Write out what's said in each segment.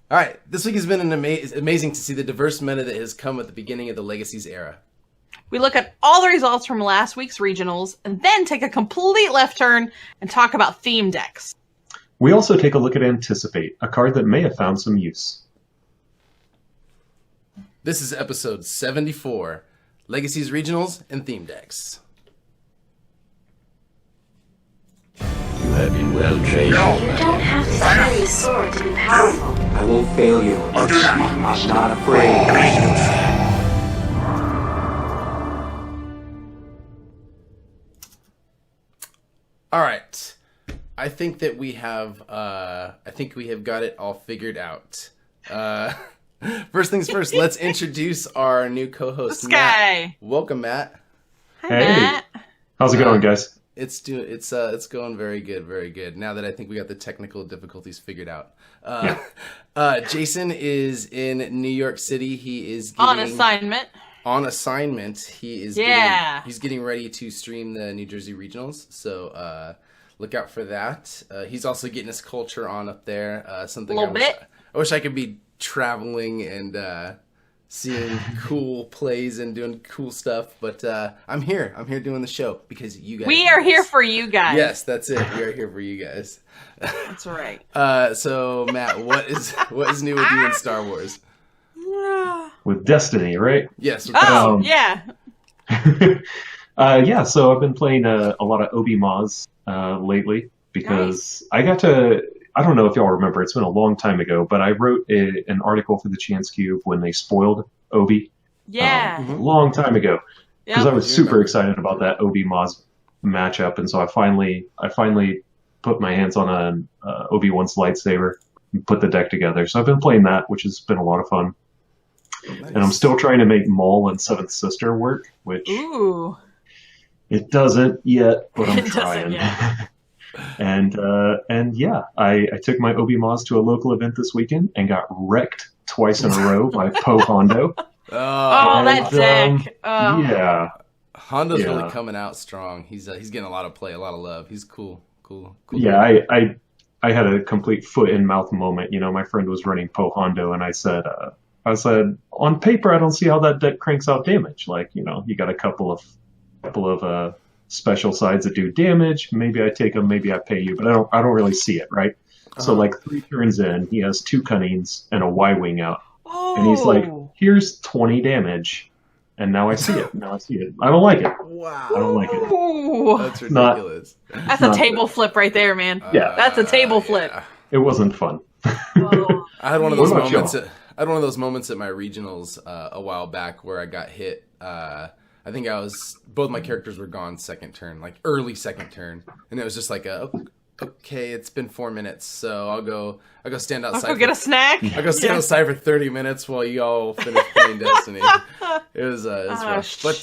All right, this week has been amazing to see the diverse meta that has come at the beginning of the Legacies era. We look at all the results from last week's regionals, and then take a complete left turn and talk about theme decks. We also take a look at Anticipate, a card that may have found some use. This is episode 74, Legacies Regionals and Theme Decks. You have been well trained. You don't have to carry a sword to be powerful. I won't fail you. I'm not afraid. All right, I think that we have. I think we have got it all figured out. First things first, let's introduce our new co-host, This Matt. guy. Welcome, Matt. Hi, Hey. Matt. How's it going, guys? It's going very good, very good. Now that I think we got the technical difficulties figured out. Jason is in New York City. He is On assignment. On assignment. He is he's getting ready to stream the New Jersey Regionals. So look out for that. He's also getting his culture on up there. Something I wish I could be traveling and seeing cool plays and doing cool stuff, but I'm here doing the show because you guys. We are here for you guys. Yes, that's it. We are here for you guys. That's right. So Matt, what is new with you in Star Wars? With Destiny, right? Yes. Yeah. So I've been playing a lot of Obi Maz lately because I got to. I don't know if y'all remember. It's been a long time ago, but I wrote an article for the Chance Cube when they spoiled Obi. Yeah. A long time ago because I was super remember. excited about that Obi Maz matchup, and so I finally put my hands on an Obi-Wan's lightsaber and put the deck together. So I've been playing that, which has been a lot of fun. Nice. And I'm still trying to make Maul and Seventh Sister work, which it doesn't yet, but I'm trying. And yeah, I took my Obi Maz to a local event this weekend and got wrecked twice in a row by Poe Hondo. That deck. Yeah. Hondo's really coming out strong. He's getting a lot of play, a lot of love. He's cool. Yeah, I had a complete foot in mouth moment. You know, my friend was running Poe Hondo, and I said, on paper, I don't see how that deck cranks out damage. Like, you know, you got a couple of special sides that do damage. Maybe I take them, maybe I pay you, but I don't really see it, right? So like 3 turns in, he has 2 Cunnings and a Y-Wing out. And he's like, here's 20 damage. And now I see it. I don't like it. Wow. I don't like it. Ooh. That's ridiculous. That's a table flip right there, man. Yeah. That's a table flip. It wasn't fun. Oh. I had one of those What about moments. y'all? I had one of those moments at my regionals a while back where I got hit. I think both my characters were gone second turn, like early second turn, and it was just like okay, it's been 4 minutes, so I'll go stand outside. I'll go get a snack. I'll go stand outside for 30 minutes while y'all finish playing Destiny. It was rough. But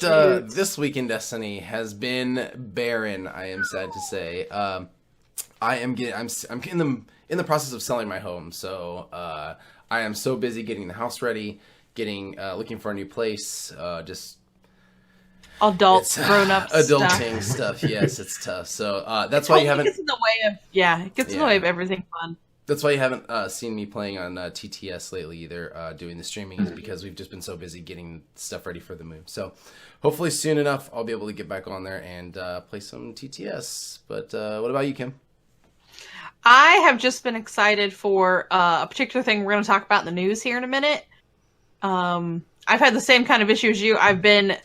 this week in Destiny has been barren. I am sad to say. I'm in the process of selling my home, so I am so busy getting the house ready, looking for a new place, just. Grown-up adulting stuff. Yes, it's tough. So that's why you haven't. It gets in the way of it gets in the way of everything fun. That's why you haven't seen me playing on TTS lately either. Doing the streaming is because we've just been so busy getting stuff ready for the move. So hopefully soon enough I'll be able to get back on there and play some TTS. But what about you, Kim? I have just been excited for a particular thing we're going to talk about in the news here in a minute. I've had the same kind of issue as you. I've been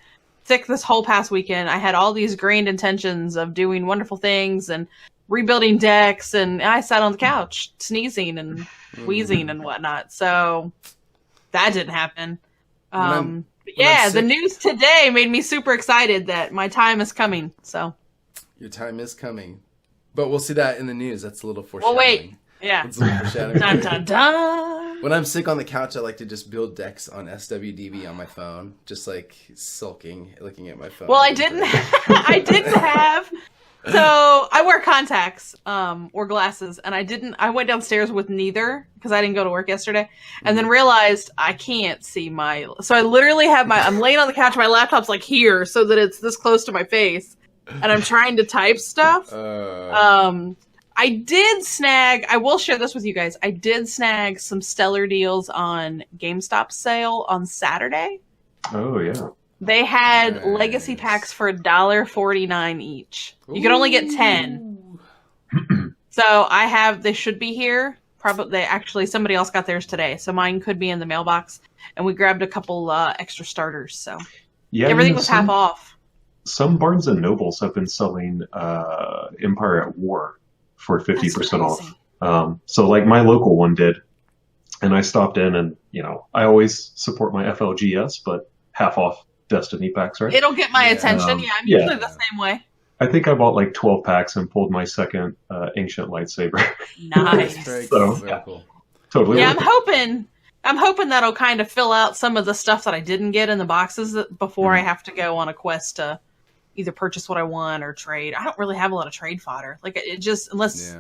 sick this whole past weekend. I had all these grand intentions of doing wonderful things and rebuilding decks, and I sat on the couch sneezing and wheezing and whatnot. So that didn't happen. The news today made me super excited that my time is coming. So your time is coming, but we'll see that in the news. That's a little foreshadowing. Well, wait. Yeah. It's a little foreshadowing. Dun, dun, dun. When I'm sick on the couch, I like to just build decks on SWDB on my phone, just like sulking, looking at my phone. Well, I didn't have. So I wear contacts or glasses, and I went downstairs with neither because I didn't go to work yesterday, and then realized I can't see so I literally have I'm laying on the couch, my laptop's like here so that it's this close to my face, and I'm trying to type stuff. I will share this with you guys. I did snag some stellar deals on GameStop sale on Saturday. Oh, yeah. They had Legacy packs for $1.49 each. You could only get 10. So they should be here. Probably, somebody else got theirs today. So mine could be in the mailbox. And we grabbed a couple extra starters. So yeah, everything was half off. Some Barnes & Nobles have been selling Empire at War for 50% off. So like my local one did, and I stopped in, and I always support my FLGS, but half off Destiny packs, right? It'll get my attention. I'm usually the same way. I think I bought like 12 packs and pulled my second ancient lightsaber. Nice. Very cool. Totally. Yeah, I'm hoping that'll kind of fill out some of the stuff that I didn't get in the boxes before I have to go on a quest to either purchase what I want or trade. I don't really have a lot of trade fodder. Like it just unless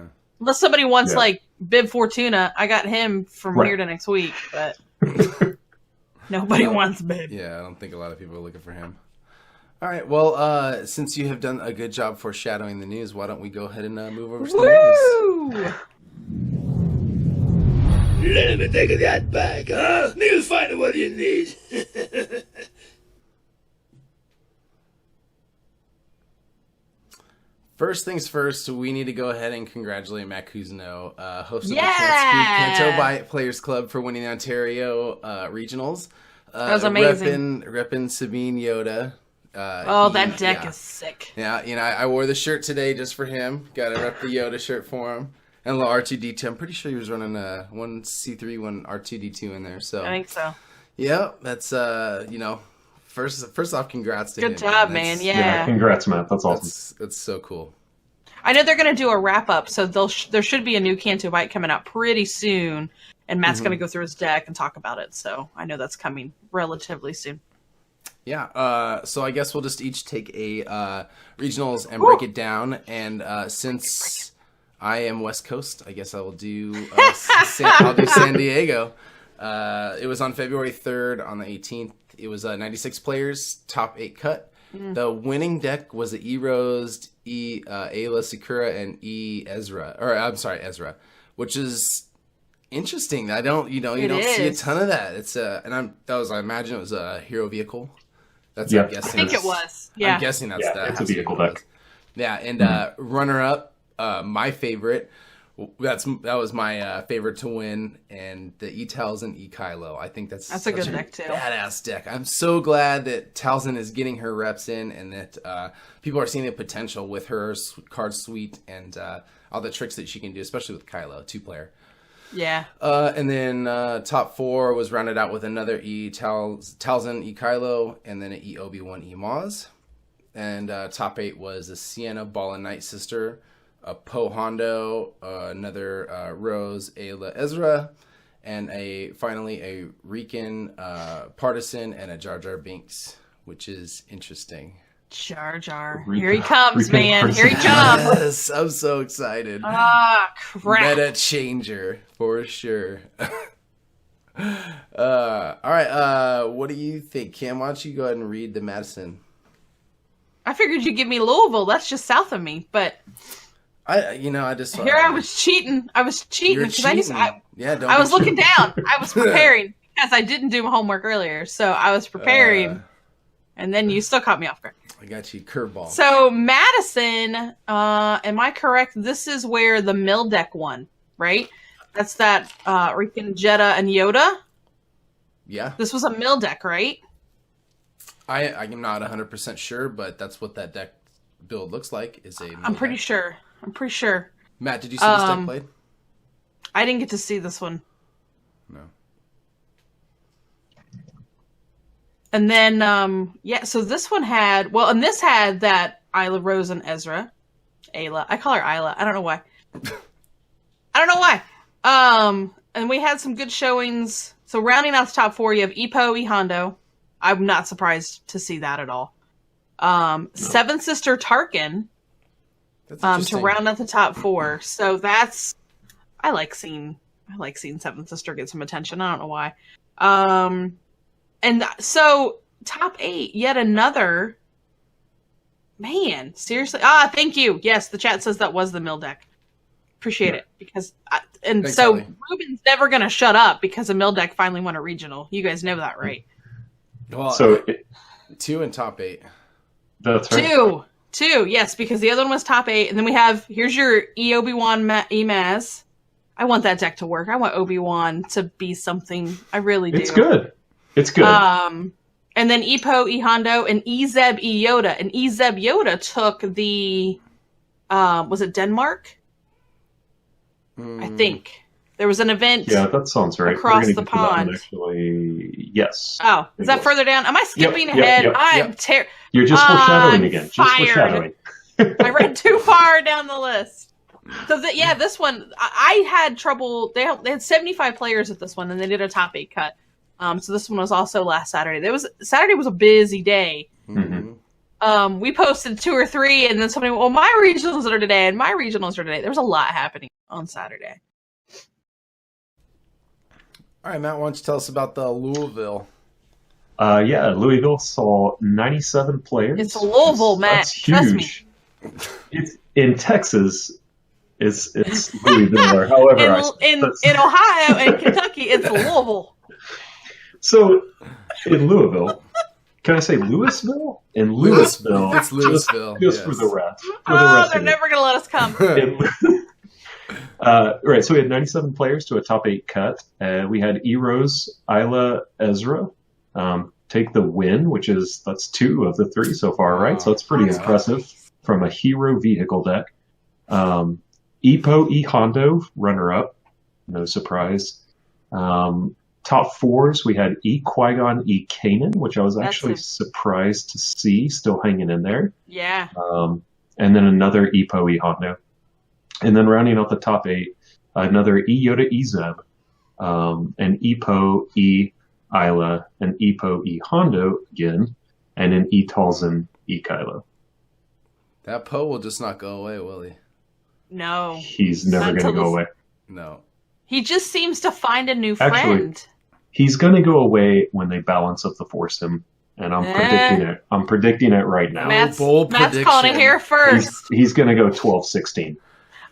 somebody wants like Bib Fortuna, I got him from here to next week, but nobody wants Bib. Yeah, I don't think a lot of people are looking for him. All right, well, since you have done a good job foreshadowing the news, why don't we go ahead and move over to the news? Let me take that back, huh? You'll find what you need. First things first, we need to go ahead and congratulate Matt Cousineau, host of the Canto Bight Players Club, for winning the Ontario Regionals. That was amazing. Reppin' Sabine Yoda. That deck is sick. Yeah, I wore the shirt today just for him. Got to rep the Yoda shirt for him. And a little R2-D2. I'm pretty sure he was running one C3, one R2-D2 in there. So I think so. Yeah, that's first off, congrats to him. Good job, man. Yeah, congrats, Matt. That's awesome. That's so cool. I know they're going to do a wrap up, so there should be a new Canto Bight coming out pretty soon, and Matt's going to go through his deck and talk about it. So I know that's coming relatively soon. Yeah, so I guess we'll just each take a regionals and break it down. And since I am West Coast, I guess I will do I'll do San Diego. It was on February 3rd on the 18th. It was 96 players, top 8 cut. The winning deck was the E-Rose, Ayla Sakura, and Ezra, which is interesting. I don't, you don't see a ton of that. It's I imagine it was a hero vehicle. That's I'm guessing. I think it was. Yeah, I'm guessing that's that. It's a vehicle deck. Yeah, and runner up, my favorite. That was my favorite to win, and the E-Talzin, E-Kylo. I think that's a good deck too. Badass deck. I'm so glad that Talzin is getting her reps in, and that people are seeing the potential with her card suite and all the tricks that she can do, especially with Kylo, 2-player. Yeah. And then top 4 was rounded out with another Talzin, E-Kylo, and then an E-Obi-Wan, E-Maz. And top 8 was a Sienna, Ball and Night Sister, a Poe Hondo, another Rose, Ayla, Ezra, and finally a Rican Partisan and a Jar Jar Binks, which is interesting. Jar Jar. Here he comes, man. Partisan. Here he comes. Yes, I'm so excited. Ah, crap. Meta changer, for sure. All right, what do you think? Cam, why don't you go ahead and read the Madison? I figured you'd give me Louisville. That's just south of me, but... I was cheating. I was cheating because I was looking down. I was preparing because I didn't do my homework earlier, so I was preparing, and then you still caught me off guard. I got you, curveball. So Madison, am I correct? This is where the mill deck won, right? That's that Rican Jedha and Yoda. Yeah, this was a mill deck, right? I'm not 100% sure, but that's what that deck build looks like. I'm pretty sure. Matt, did you see this deck played? I didn't get to see this one. No. And then, so this one had, this had that Ayla, Rose, and Ezra. Ayla. I call her Ayla. I don't know why. And we had some good showings. So rounding out the top 4, you have Epo, E Hondo. I'm not surprised to see that at all. Seventh Sister Tarkin. To round out the top 4. So I like seeing Seventh Sister get some attention. I don't know why. And so top 8, yet another. Man, seriously. Thank you. Yes, the chat says that was the mill deck. Appreciate it because Thanks, Ellie. Ruben's never gonna shut up because a mill deck finally won a regional. You guys know that, right? Well, So 2 in top 8. that's right. Two, yes, because the other one was top 8, and then we have here's your Obi-Wan Emaz. I want that deck to work. I want Obi-Wan to be something. I really do. It's good. It's good. And then Epo, Hondo, and Ezeb Yoda. And Ezeb Yoda took the was it Denmark? I think. There was an event. Yeah, that sounds right. Across We're the gonna get to that one, pond. Actually, yes. Oh, is that further down? Am I skipping Yep, ahead? yep. I'm You're just foreshadowing I'm again. Just fired. foreshadowing. I read too far down the list. So this one I had trouble. They had 75 players at this one, and they did a top 8 cut. So this one was also last Saturday. Saturday was a busy day. Mm-hmm. We posted 2 or 3, and then somebody, well, my regionals are today, and my regionals are today. There was a lot happening on Saturday. All right, Matt, why don't you tell us about the Louisville? Louisville saw 97 players. It's Louisville, Matt. That's huge. Trust me. It's in Texas. It's Louisville, or however. In Ohio and Kentucky, it's Louisville. So in Louisville, can I say Louisville? In Louisville, It's Louisville. just yes. for the rest. They're never going to let us come. Right, so we had 97 players to a top 8 cut. We had Eros, Isla, Ezra take the win, that's 2 of the 3 so far, right? So that's pretty impressive from a hero vehicle deck. Epo, E Hondo, runner-up, no surprise. Top 4s, we had E Qui-Gon, E Kanan, which I was actually surprised to see still hanging in there. Yeah. And then another Epo, E Hondo. And then rounding out the top 8, another E Yoda, E Zeb, an Epo, E Isla, an Epo, E Hondo again, and an E Talzin, E Kylo. That Poe will just not go away, will he? No. He's never going to go away. No. He just seems to find a new friend. Actually, he's going to go away when they balance up the Force him, and I'm predicting it. I'm predicting it right now. Matt's bold calling prediction. it here first. He's going to go 12-16.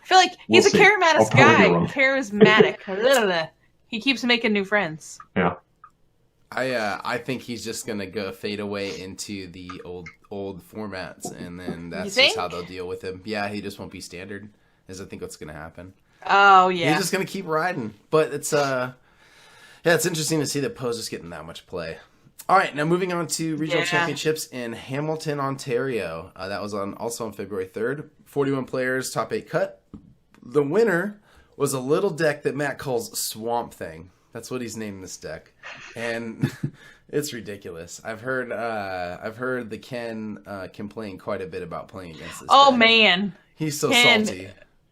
I feel like he's We'll a see. charismatic I'll probably guy. be wrong. Charismatic. He keeps making new friends. Yeah. I think he's just gonna go fade away into the old formats, and then that's just how they'll deal with him. Yeah, he just won't be standard. Is I think what's gonna happen. Oh yeah. He's just gonna keep riding. But it's it's interesting to see that Poe's just getting that much play. All right, now moving on to regional championships in Hamilton, Ontario. That was also on February 3rd. 41 players, top 8 cut. The winner was a little deck that Matt calls Swamp Thing. That's what he's named this deck, and it's ridiculous. I've heard the Ken complain quite a bit about playing against this. Oh deck. man, he's so salty.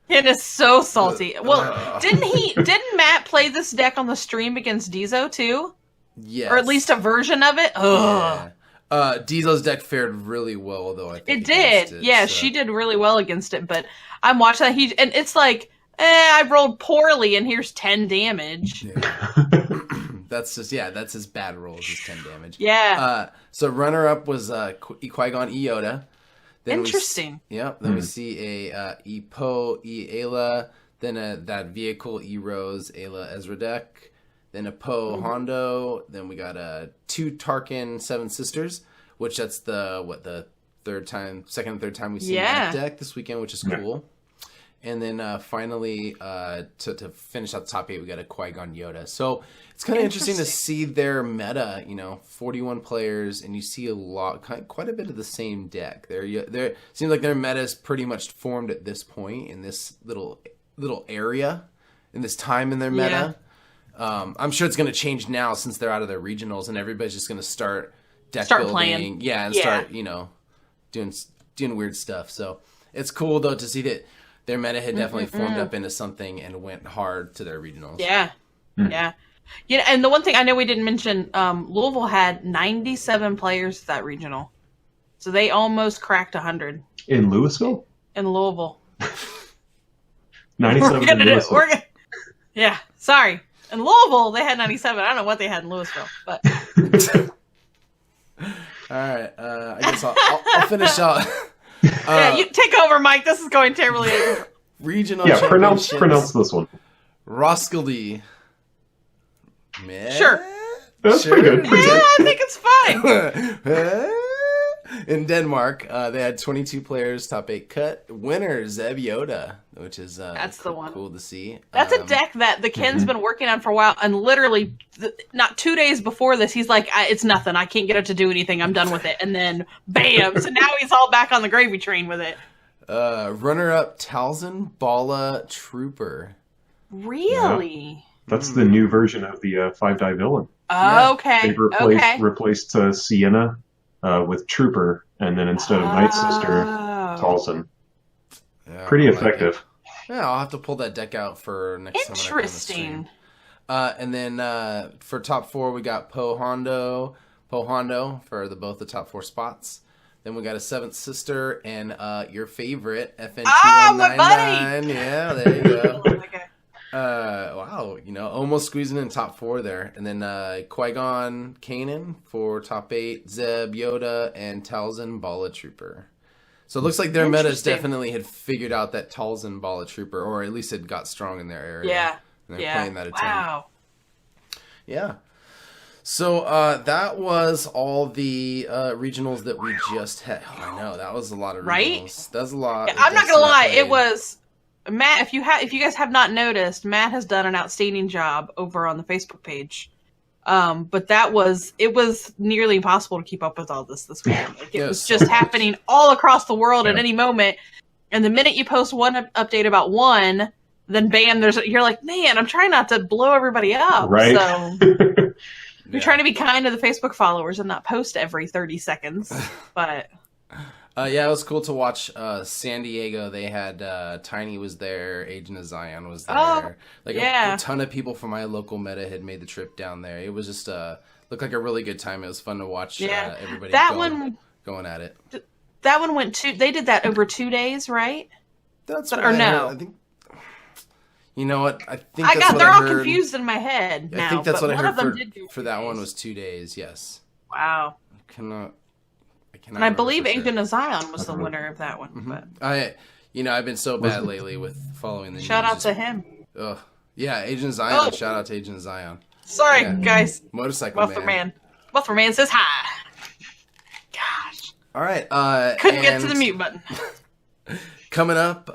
Ken is so salty. Well, didn't Matt play this deck on the stream against Dizo too? Yes, or at least a version of it. Ugh. Yeah. Dizo's deck fared really well, though. I think it did. Yeah, she did really well against it. But I'm watching that and it's like. I rolled poorly, and here's 10 damage. Yeah. That's his bad rolls, is 10 damage. Yeah. So runner-up was Qui-Gon E Yoda. Then Interesting. Then we see a E Po, E Ayla, then that vehicle E Rose, Ayla Ezra deck, then a Po Hondo, then we got 2 Tarkin 7 Sisters, which that's the second and third time we've seen that deck this weekend, which is cool. And then finally, to finish out the top 8, we got a Qui-Gon Yoda. So it's kind of interesting to see their meta. 41 players, and you see quite a bit of the same deck. It seems like their meta is pretty much formed at this point in this little area, in this time in their meta. Yeah. I'm sure it's going to change now since they're out of their regionals, and everybody's just going to start building, playing, start doing weird stuff. So it's cool though to see that. Their meta had definitely formed up into something and went hard to their regionals. Yeah. Yeah. And the one thing I know we didn't mention, Louisville had 97 players at that regional. So they almost cracked 100. In Louisville? In Louisville. 97 in Louisville. Yeah, sorry. In Louisville, they had 97. I don't know what they had in Louisville, but... All right. I guess I'll finish out... you take over, Mike. This is going terribly. Regional Yeah, championships. pronounce this one. Roskilde. Meh? Sure. That's pretty good. Yeah, I think it's fine. In Denmark, they had 22 players, top 8 cut. Winner, Zeb Yoda, which is That's the one. Cool to see. That's a deck that the Ken's been working on for a while, and literally, not 2 days before this, he's like, it's nothing. I can't get it to do anything. I'm done with it. And then, bam! So now he's all back on the gravy train with it. Runner-up, Talzin Bala Trooper. Really? Yeah. That's the new version of the 5-die villain. Oh, okay. They've replaced Sienna with Trooper, and then instead of Night Sister, Talzin. Yeah, pretty effective. Yeah, I'll have to pull that deck out for next time. Interesting. And then for top 4, we got Po Hondo for both the top 4 spots. Then we got a 7th Sister and your favorite FN2199. My buddy! Yeah, there you go. Wow, almost squeezing in top 4 there. And then Qui-Gon Kanan for top 8, Zeb Yoda, and Talzin Bala Trooper. So it looks like their metas definitely had figured out that Talzin Bala Trooper, or at least it got strong in their area. Yeah. And they're playing that a ton. Wow. Yeah. So that was all the regionals that we just had. Oh, I know, that was a lot of regionals. Right? That's a lot. Yeah, I'm not gonna lie, it was Matt. If you guys have not noticed, Matt has done an outstanding job over on the Facebook page. But it was nearly impossible to keep up with all this weekend. Like, it was just happening all across the world at any moment. And the minute you post one update about one, then bam, you're like, man, I'm trying not to blow everybody up. Right. So you're trying to be kind to the Facebook followers and not post every 30 seconds. But yeah, it was cool to watch San Diego. They had Tiny was there, Agent of Zion was there. A ton of people from my local meta had made the trip down there. It was just looked like a really good time. It was fun to watch everybody going at it. That one went they did that over 2 days, right? That's or no? I think. You know what? I think they're all confused in my head now. I think that's what I heard for that days. one was 2 days. Yes. Wow. I cannot. And I believe Agent of Zion was the winner of that one. Mm-hmm. But I've been so bad lately with following the news. Shout out to him. Ugh. Yeah, Agent of Zion. Shout out to Agent of Zion. Sorry, guys. Motorcycle Man. Buffer Man says hi. Gosh. All right. Couldn't get to the mute button. Coming up,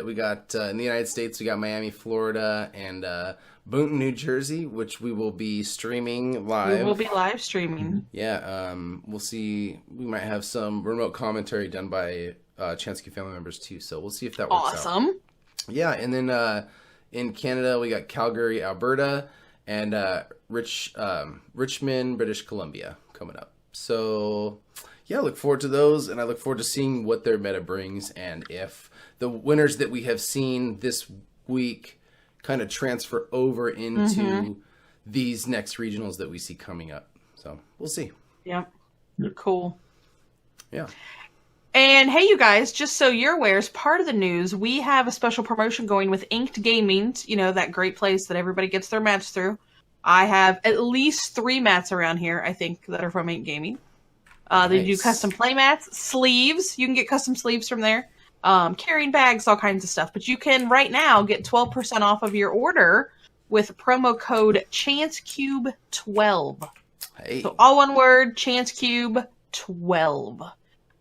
we got in the United States, we got Miami, Florida, and Boonton, New Jersey, which we will be streaming live. We will be live streaming. Yeah, we'll see. We might have some remote commentary done by Chansky family members too, so we'll see if that works out. Awesome. Yeah, and then in Canada, we got Calgary, Alberta, and Richmond, British Columbia coming up. So yeah, I look forward to those, and I look forward to seeing what their meta brings, and if the winners that we have seen this week kind of transfer over into these next regionals that we see coming up. So we'll see. Yep. Cool. Yeah. And hey, you guys, just so you're aware, as part of the news, we have a special promotion going with Inked Gaming, that great place that everybody gets their mats through. I have at least 3 mats around here, I think, that are from Inked Gaming. They do custom play mats, sleeves. You can get custom sleeves from there. Carrying bags, all kinds of stuff. But you can right now get 12% off of your order with promo code ChanceCube12. Hey. So all one word, ChanceCube12.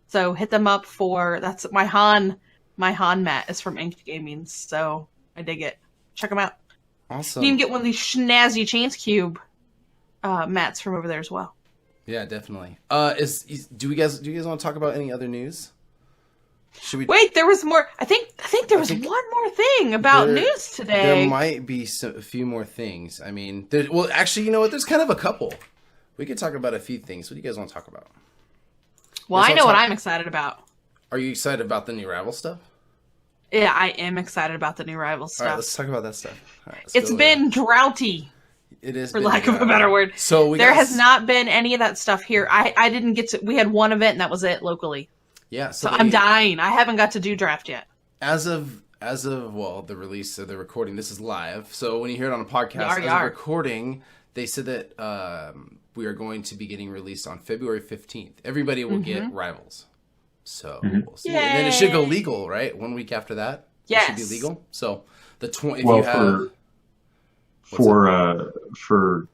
So hit them up that's my Han mat is from Inked Gaming. So I dig it. Check them out. Awesome. You can get one of these snazzy ChanceCube mats from over there as well. Yeah, definitely. Do you guys want to talk about any other news? Should we wait? There was more. I think there was one more thing about news today. There might be a few more things. I mean, actually, you know what? There's kind of a couple. We could talk about a few things. What do you guys want to talk about? Well, I know what I'm excited about. Are you excited about the new Rival stuff? Yeah, I am excited about the new Rival stuff. All right, let's talk about that stuff. All right, it's been droughty. It is, for lack of a better word. So there has not been any of that stuff here. I didn't get to. We had one event and that was it locally. Yeah, so I'm dying. I haven't got to do draft yet. As of the release of the recording, this is live. So when you hear it on a podcast, as of recording, they said that we are going to be getting released on February 15th. Everybody will get Rivals. So we'll see. And then it should go legal, right? 1 week after that. Yes. It should be legal. So the for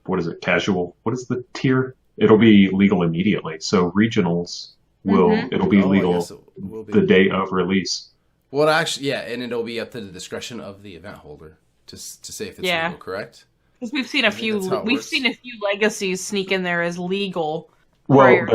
what is it? Casual. What is the tier? It'll be legal immediately. So regionals it'll be legal the day of release. Well, actually, yeah, and it'll be up to the discretion of the event holder to say if it's legal, correct? Because we've seen a few legacies sneak in there as legal. Well,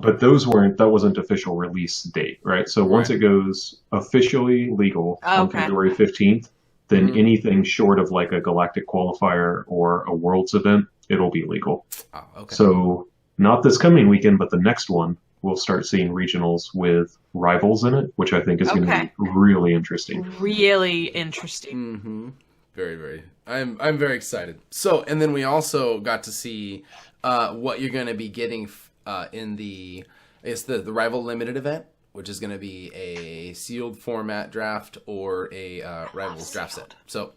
but that wasn't official release date, right? So once it goes officially legal on February 15th, then anything short of like a galactic qualifier or a worlds event, it'll be legal. Oh, okay. So not this coming weekend, but the next one, we'll start seeing regionals with rivals in it, which I think is going to be really interesting. Really interesting. Mm-hmm. Very, very. I'm very excited. So, and then we also got to see what you're going to be getting in the Rival Limited event, which is going to be a sealed format draft or a Rivals draft set. So,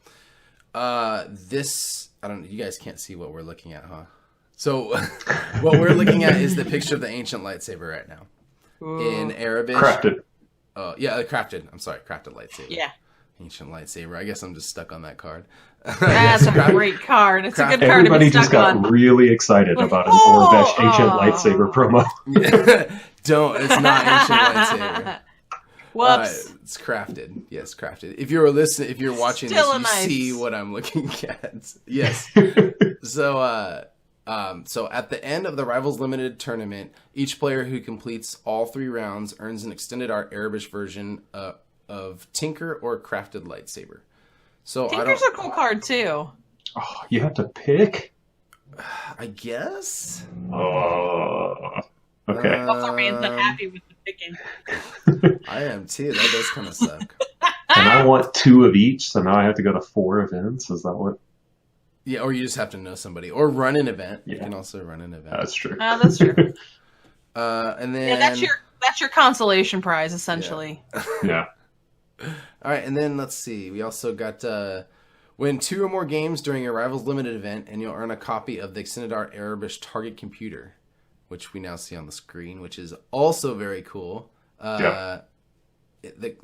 this, I don't know, you guys can't see what we're looking at, huh? So, what we're looking at is the picture of the ancient lightsaber right now. In Arabic. Crafted. Crafted. I'm sorry, crafted lightsaber. Yeah. Ancient lightsaber. I guess I'm just stuck on that card. That's a great card. It's a good card. Everybody just got really excited about an Orvesh ancient lightsaber promo. It's not ancient lightsaber. Whoops. It's crafted. Yes, crafted. If you're watching Still this, you see what I'm looking at. Yes. So at the end of the Rivals Limited tournament, each player who completes all 3 rounds earns an extended art Arabish version of Tinker or Crafted Lightsaber. So Tinker's a cool card too. Oh, you have to pick? I guess. Oh, okay. Man's not happy with the picking. I am too. That does kind of suck. And I want 2 of each, so now I have to go to 4 events. Is that what? Yeah, or you just have to know somebody, or run an event. Yeah. You can also run an event. That's true. That's true. And then that's your consolation prize, essentially. Yeah. All right, and then let's see. We also got win 2 or more games during a Rivals Limited event, and you'll earn a copy of the Extended Art Arabish Target Computer, which we now see on the screen, which is also very cool. The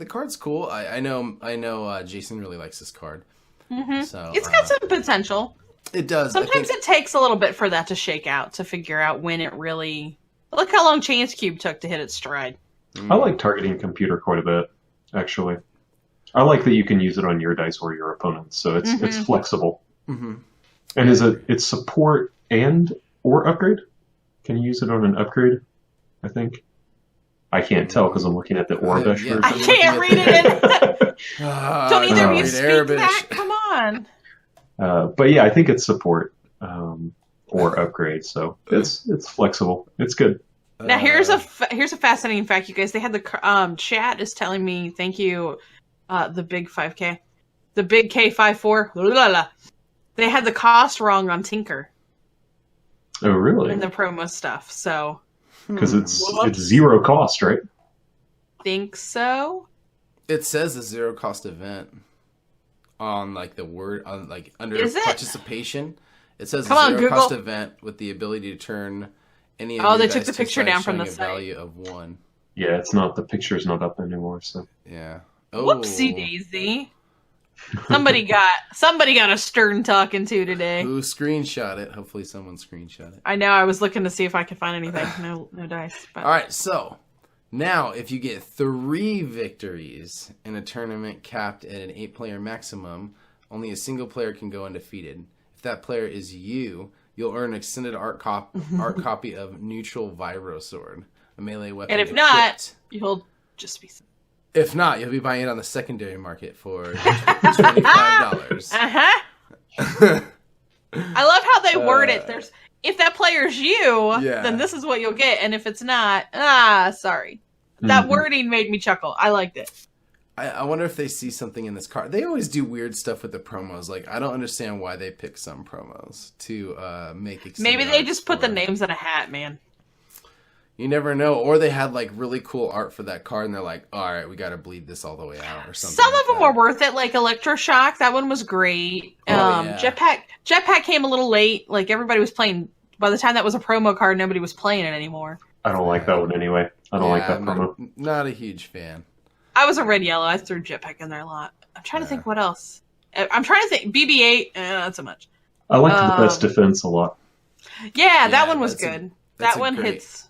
card's cool. I know. Jason really likes this card. Mm-hmm. So it's got some potential. It does. Sometimes it takes a little bit for that to shake out, to figure out when it really. Look how long Chance Cube took to hit its stride. I like targeting computer quite a bit, actually. I like that you can use it on your dice or your opponent's, so it's flexible. Mm-hmm. And it's support and or upgrade? Can you use it on an upgrade? I think. I can't tell because I'm looking at the Orvesh version. I can't read it. Don't either of you speak Arabic. that? Come on. But yeah, I think it's support or upgrade, so it's flexible. It's good. Now here's a fascinating fact, you guys. They had the chat is telling me, thank you, the big 5K, the big K54. They had the cost wrong on Tinker. Oh really? In the promo stuff, so. Because it's 0 cost, right? Think so. It says a 0 cost event on like the word on like under participation. It says a 0 cost event with the ability to turn any of your they dice took the picture down from the site. Value of 1. Yeah, the picture's not up anymore, so. Yeah. Whoopsie daisy. Somebody got a stern talking to today. Who screenshot it? Hopefully someone screenshot it. I know, I was looking to see if I could find anything. No dice. But. Alright, so now if you get 3 victories in a tournament capped at an 8-player maximum, only a single player can go undefeated. If that player is you'll earn an extended art copy of Neutral Vibro Sword, a melee weapon. And if not, you'll just be... If not, you'll be buying it on the secondary market for $25. I love how they word it. If that player's you, then this is what you'll get. And if it's not, sorry. That wording made me chuckle. I liked it. I wonder if they see something in this card. They always do weird stuff with the promos. Like, I don't understand why they pick some promos to make extended Maybe they just put the names in a hat, man. You never know. Or they had like really cool art for that card and they're like, all right, we got to bleed this all the way out or something. Some of them were worth it, like Electroshock. That one was great. Jetpack came a little late. Like everybody was playing. By the time that was a promo card, nobody was playing it anymore. I don't like that one anyway. I don't like that promo. Not a huge fan. I was a red yellow. I threw jetpack in there a lot. I'm trying to think what else. I'm trying to think. BB-8, not so much. I liked the best defense a lot. Yeah, that one was good. That one hits.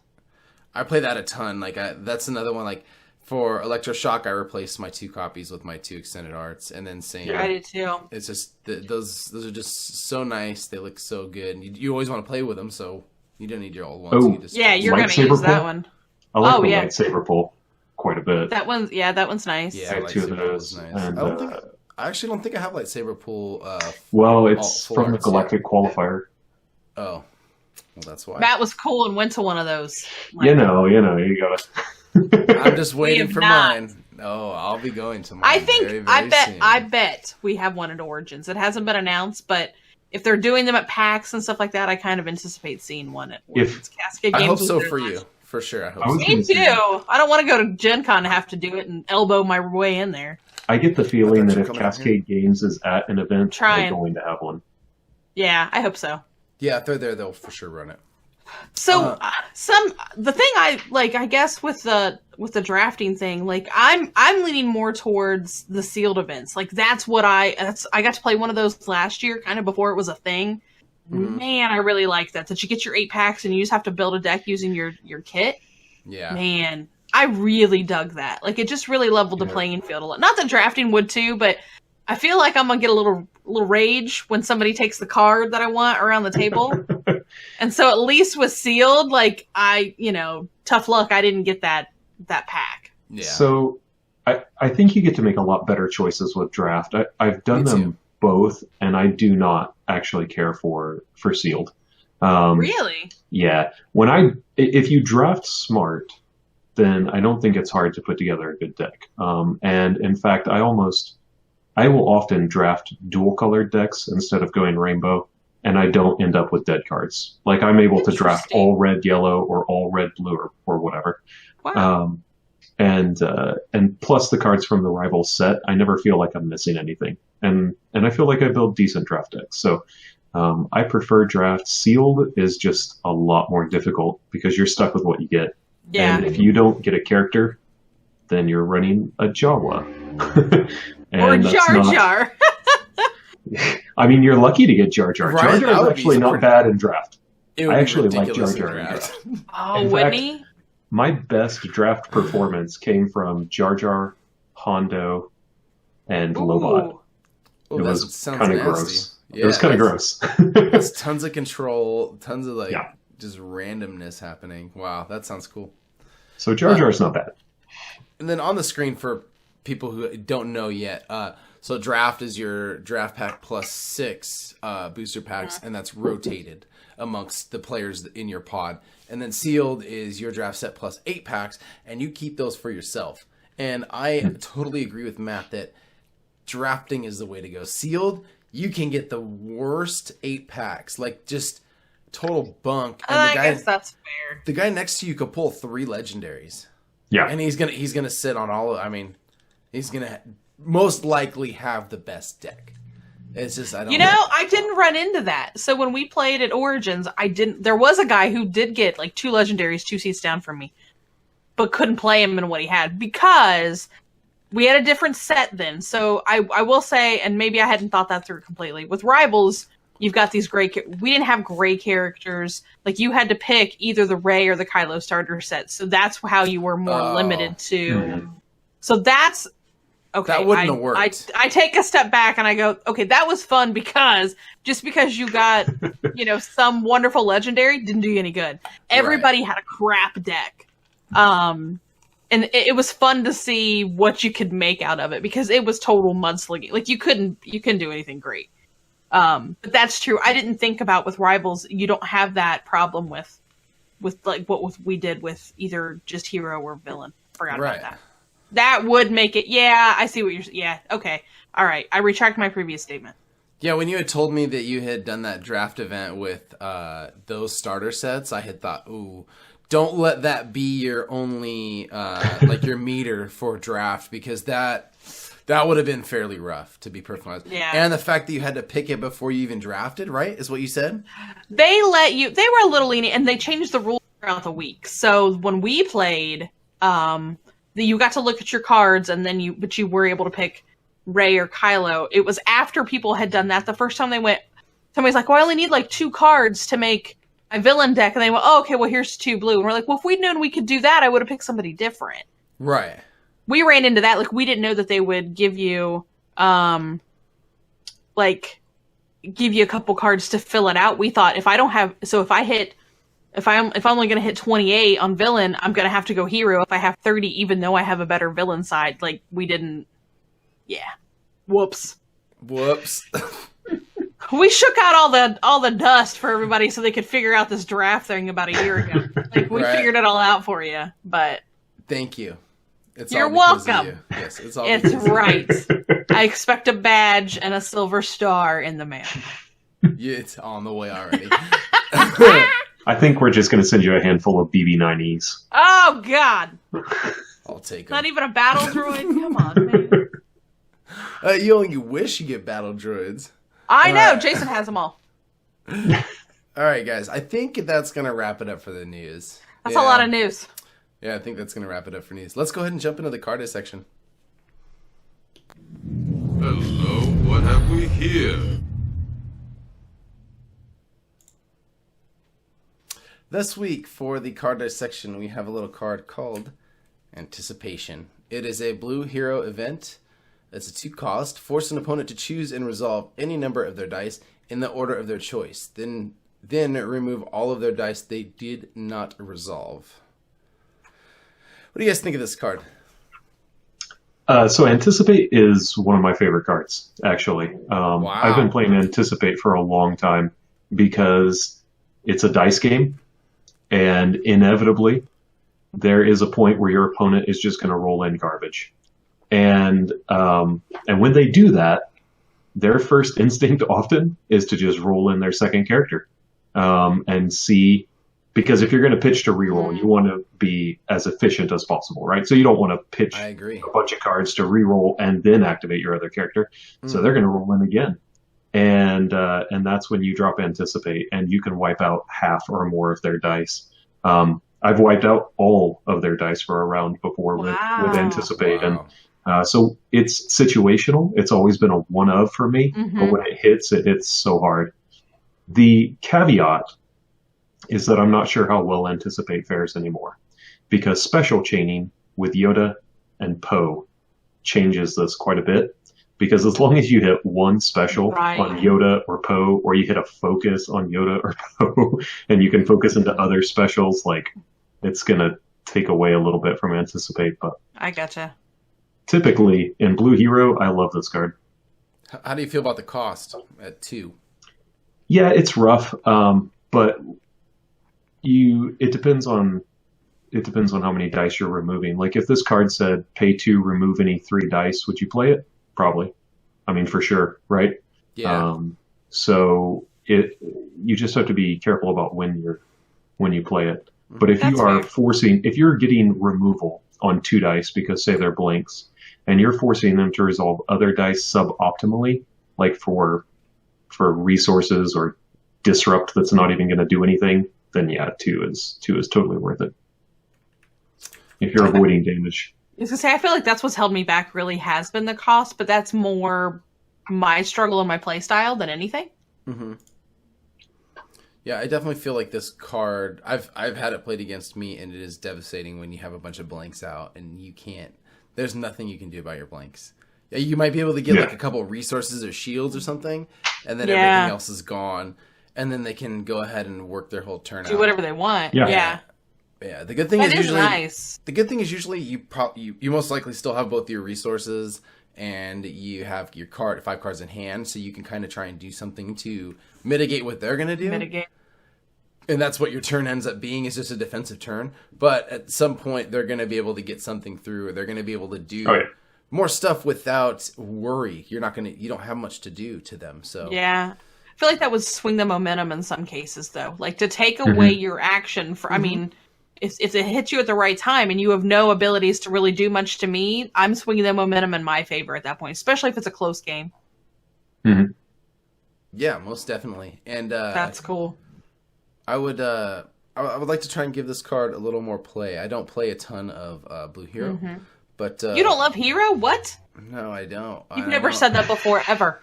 I play that a ton. Like that's another one. Like for Electroshock, I replaced my 2 copies with my 2 extended arts, and then same. Yeah, I did too. It's just those are just so nice. They look so good, and you always want to play with them. So you don't need your old ones. Oh, you just you're gonna use that one. I like the lightsaber pull quite a bit. That one's nice. Yeah, I had 2 of those. Nice. And, I actually don't think I have lightsaber pull. Well, it's from the Galactic Qualifier. Oh, well, that's why. Matt was cool and went to one of those. You know, you gotta. I'm just waiting for mine. Oh, I'll be going to mine. I think very, very soon. I bet we have one at Origins. It hasn't been announced, but if they're doing them at PAX and stuff like that, I kind of anticipate seeing one at Origins. Cascade Games. I hope so for you, for sure. I hope so. Me too. I don't want to go to Gen Con and have to do it and elbow my way in there. I get the feeling that if Cascade Games is at an event, they're going to have one. Yeah, I hope so. Yeah, if they're there, they'll for sure run it. So the thing I like, I guess with the drafting thing, like I'm leaning more towards the sealed events. Like that's what I got to play one of those last year, kind of before it was a thing. Mm-hmm. Man, I really like that you get your 8 packs and you just have to build a deck using your kit. Yeah. Man, I really dug that. Like it just really leveled the playing field a lot. Not that drafting would too, but I feel like I'm gonna get a little rage when somebody takes the card that I want around the table. And so at least with sealed, like tough luck, I didn't get that pack. Yeah. So I think you get to make a lot better choices with draft. I've done them both, and I do not actually care for sealed. Really? Yeah. If you draft smart, then I don't think it's hard to put together a good deck. And in fact, I will often draft dual colored decks instead of going rainbow, and I don't end up with dead cards. Like I'm able to draft all red yellow or all red blue or whatever. Wow. And plus the cards from the rival set, I never feel like I'm missing anything. And I feel like I build decent draft decks. So I prefer draft. Sealed is just a lot more difficult because you're stuck with what you get. Yeah. And if you don't get a character, then you're running a Jawa. Or Jar Jar. I mean, you're lucky to get Jar Jar. Right, Jar Jar is actually not bad in draft. I actually like Jar Jar in draft. Oh, wouldn't he? My best draft performance came from Jar Jar, Hondo, and Lobot. Ooh, it was kind of gross. Yeah, it was kind of gross. There's tons of control, tons of just randomness happening. Wow, that sounds cool. So Jar Jar's not bad. And then on the screen for people who don't know yet, so draft is your draft pack plus 6 booster packs, and that's rotated amongst the players in your pod. And then sealed is your draft set plus 8 packs, and you keep those for yourself. And I totally agree with Matt that drafting is the way to go. Sealed, you can get the worst 8 packs, like just total bunk. And I guess that's fair. The guy next to you could pull 3 legendaries. Yeah, and he's gonna sit on all. He's gonna most likely have the best deck. It's just I don't. I didn't run into that. So when we played at Origins, There was a guy who did get like 2 legendaries 2 seats down from me, but couldn't play him in what he had because we had a different set then. So I will say, and maybe I hadn't thought that through completely. With Rivals, you've got these we didn't have gray characters. Like you had to pick either the Rey or the Kylo starter set. So that's how you were more limited to. Mm-hmm. So that's okay. That wouldn't have worked. I take a step back and I go, okay, that was fun because just because you got, some wonderful legendary didn't do you any good. Everybody had a crap deck. And it was fun to see what you could make out of it because it was total mudslinging. Like you couldn't do anything great. But that's true. I didn't think about with Rivals. You don't have that problem with like what we did with either just hero or villain. Forgot about that. That would make it. Yeah, I see what you're. Yeah, okay, all right. I retract my previous statement. Yeah, when you had told me that you had done that draft event with those starter sets, I had thought, ooh, don't let that be your only like your meter for draft because that would have been fairly rough, to be perfectly honest. Yeah. And the fact that you had to pick it before you even drafted, right? Is what you said? They were a little lenient, and they changed the rules throughout the week. So when we played, you got to look at your cards, and then but you were able to pick Rey or Kylo. It was after people had done that the first time they went. Somebody's like, "Well, I only need like 2 cards to make my villain deck," and they went, "Oh, okay, well here's 2 blue." And we're like, "Well, if we'd known we could do that, I would have picked somebody different." Right. We ran into that. Like, we didn't know that they would give you, give you a couple cards to fill it out. We thought if I'm only going to hit 28 on villain, I'm going to have to go hero if I have 30, even though I have a better villain side. Like, we didn't. Yeah. Whoops. We shook out all the dust for everybody so they could figure out this draft thing about a year ago. Like, we figured it all out for you, but. Thank you. You're welcome. You. Yes, it's all. It's right. I expect a badge and a silver star in the mail. It's on the way already. I think we're just going to send you a handful of BB-9Es. Oh, God. I'll take them. Not even a battle droid? Come on, man. You wish you get battle droids. I know. Jason has them all. All right, guys. I think that's going to wrap it up for the news. That's a lot of news. Yeah, I think that's going to wrap it up for news. Let's go ahead and jump into the card section. Hello, what have we here? This week, for the card section, we have a little card called Anticipation. It is a blue hero event. It's a 2 cost. Force an opponent to choose and resolve any number of their dice in the order of their choice. Then remove all of their dice they did not resolve. What do you guys think of this card? So Anticipate is one of my favorite cards, actually. Wow. I've been playing Anticipate for a long time because it's a dice game, and inevitably there is a point where your opponent is just going to roll in garbage. And when they do that, their first instinct often is to just roll in their second character and see. Because if you're going to pitch to reroll, you want to be as efficient as possible, right? So you don't want to pitch a bunch of cards to reroll and then activate your other character. So they're going to roll in again. And that's when you drop Anticipate, and you can wipe out half or more of their dice. I've wiped out all of their dice for a round before with Anticipate. Wow. And so it's situational. It's always been a one of for me. But when it hits so hard. The caveat is that I'm not sure how well Anticipate fares anymore, because special chaining with Yoda and Poe changes this quite a bit. Because as long as you hit one special on Yoda or Poe, or you hit a focus on Yoda or Poe, and you can focus into other specials, like, it's going to take away a little bit from Anticipate. But I gotcha. Typically, in Blue Hero, I love this card. How do you feel about the cost at 2? Yeah, it's rough, but it depends on how many dice you're removing. Like, if this card said pay 2, remove any 3 dice, would you play it? Probably. I mean, for sure, right? Yeah. So you just have to be careful about when you play it. But if if you're getting removal on 2 dice because, say, they're blanks, and you're forcing them to resolve other dice suboptimally, like for resources or disrupt that's not even going to do anything, then yeah, 2 is totally worth it. If you're avoiding damage. I was gonna say, I feel like that's what's held me back really has been the cost, but that's more my struggle and my play style than anything. Mm-hmm. Yeah, I definitely feel like this card, I've had it played against me, and it is devastating when you have a bunch of blanks out and there's nothing you can do about your blanks. Yeah, you might be able to get like a couple of resources or shields or something, and then everything else is gone, and then they can go ahead and work their whole turn out. Do whatever they want. Yeah. The good thing is usually nice. The good thing is usually you most likely still have both your resources and you have your 5 cards in hand, so you can kind of try and do something to mitigate what they're going to do. And that's what your turn ends up being, is just a defensive turn. But at some point they're going to be able to get something through, or they're going to be able to do more stuff without worry. You don't have much to do to them. So yeah. I feel like that would swing the momentum in some cases, though. Like, to take away your action for, I mean, if it hits you at the right time and you have no abilities to really do much to me, I'm swinging the momentum in my favor at that point, especially if it's a close game. Yeah, most definitely. And that's cool. I I would like to try and give this card a little more play. I don't play a ton of Blue Hero, but you don't love Hero? What? No, I don't. You've never said that before, ever.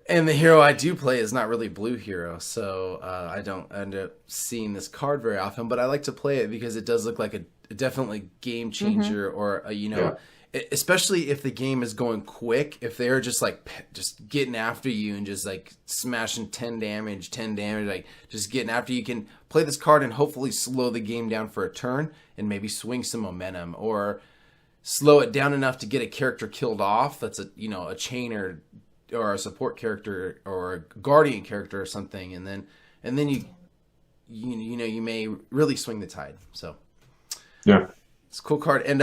And the hero I do play is not really Blue Hero, so I don't end up seeing this card very often. But I like to play it because it does look like a definitely game changer, or especially if the game is going quick. If they're just just getting after you and just like smashing 10 damage, like just getting after you, can play this card and hopefully slow the game down for a turn and maybe swing some momentum, or slow it down enough to get a character killed off. That's a chainer, or a support character, or a guardian character, or something, and then you may really swing the tide. So yeah, it's a cool card. And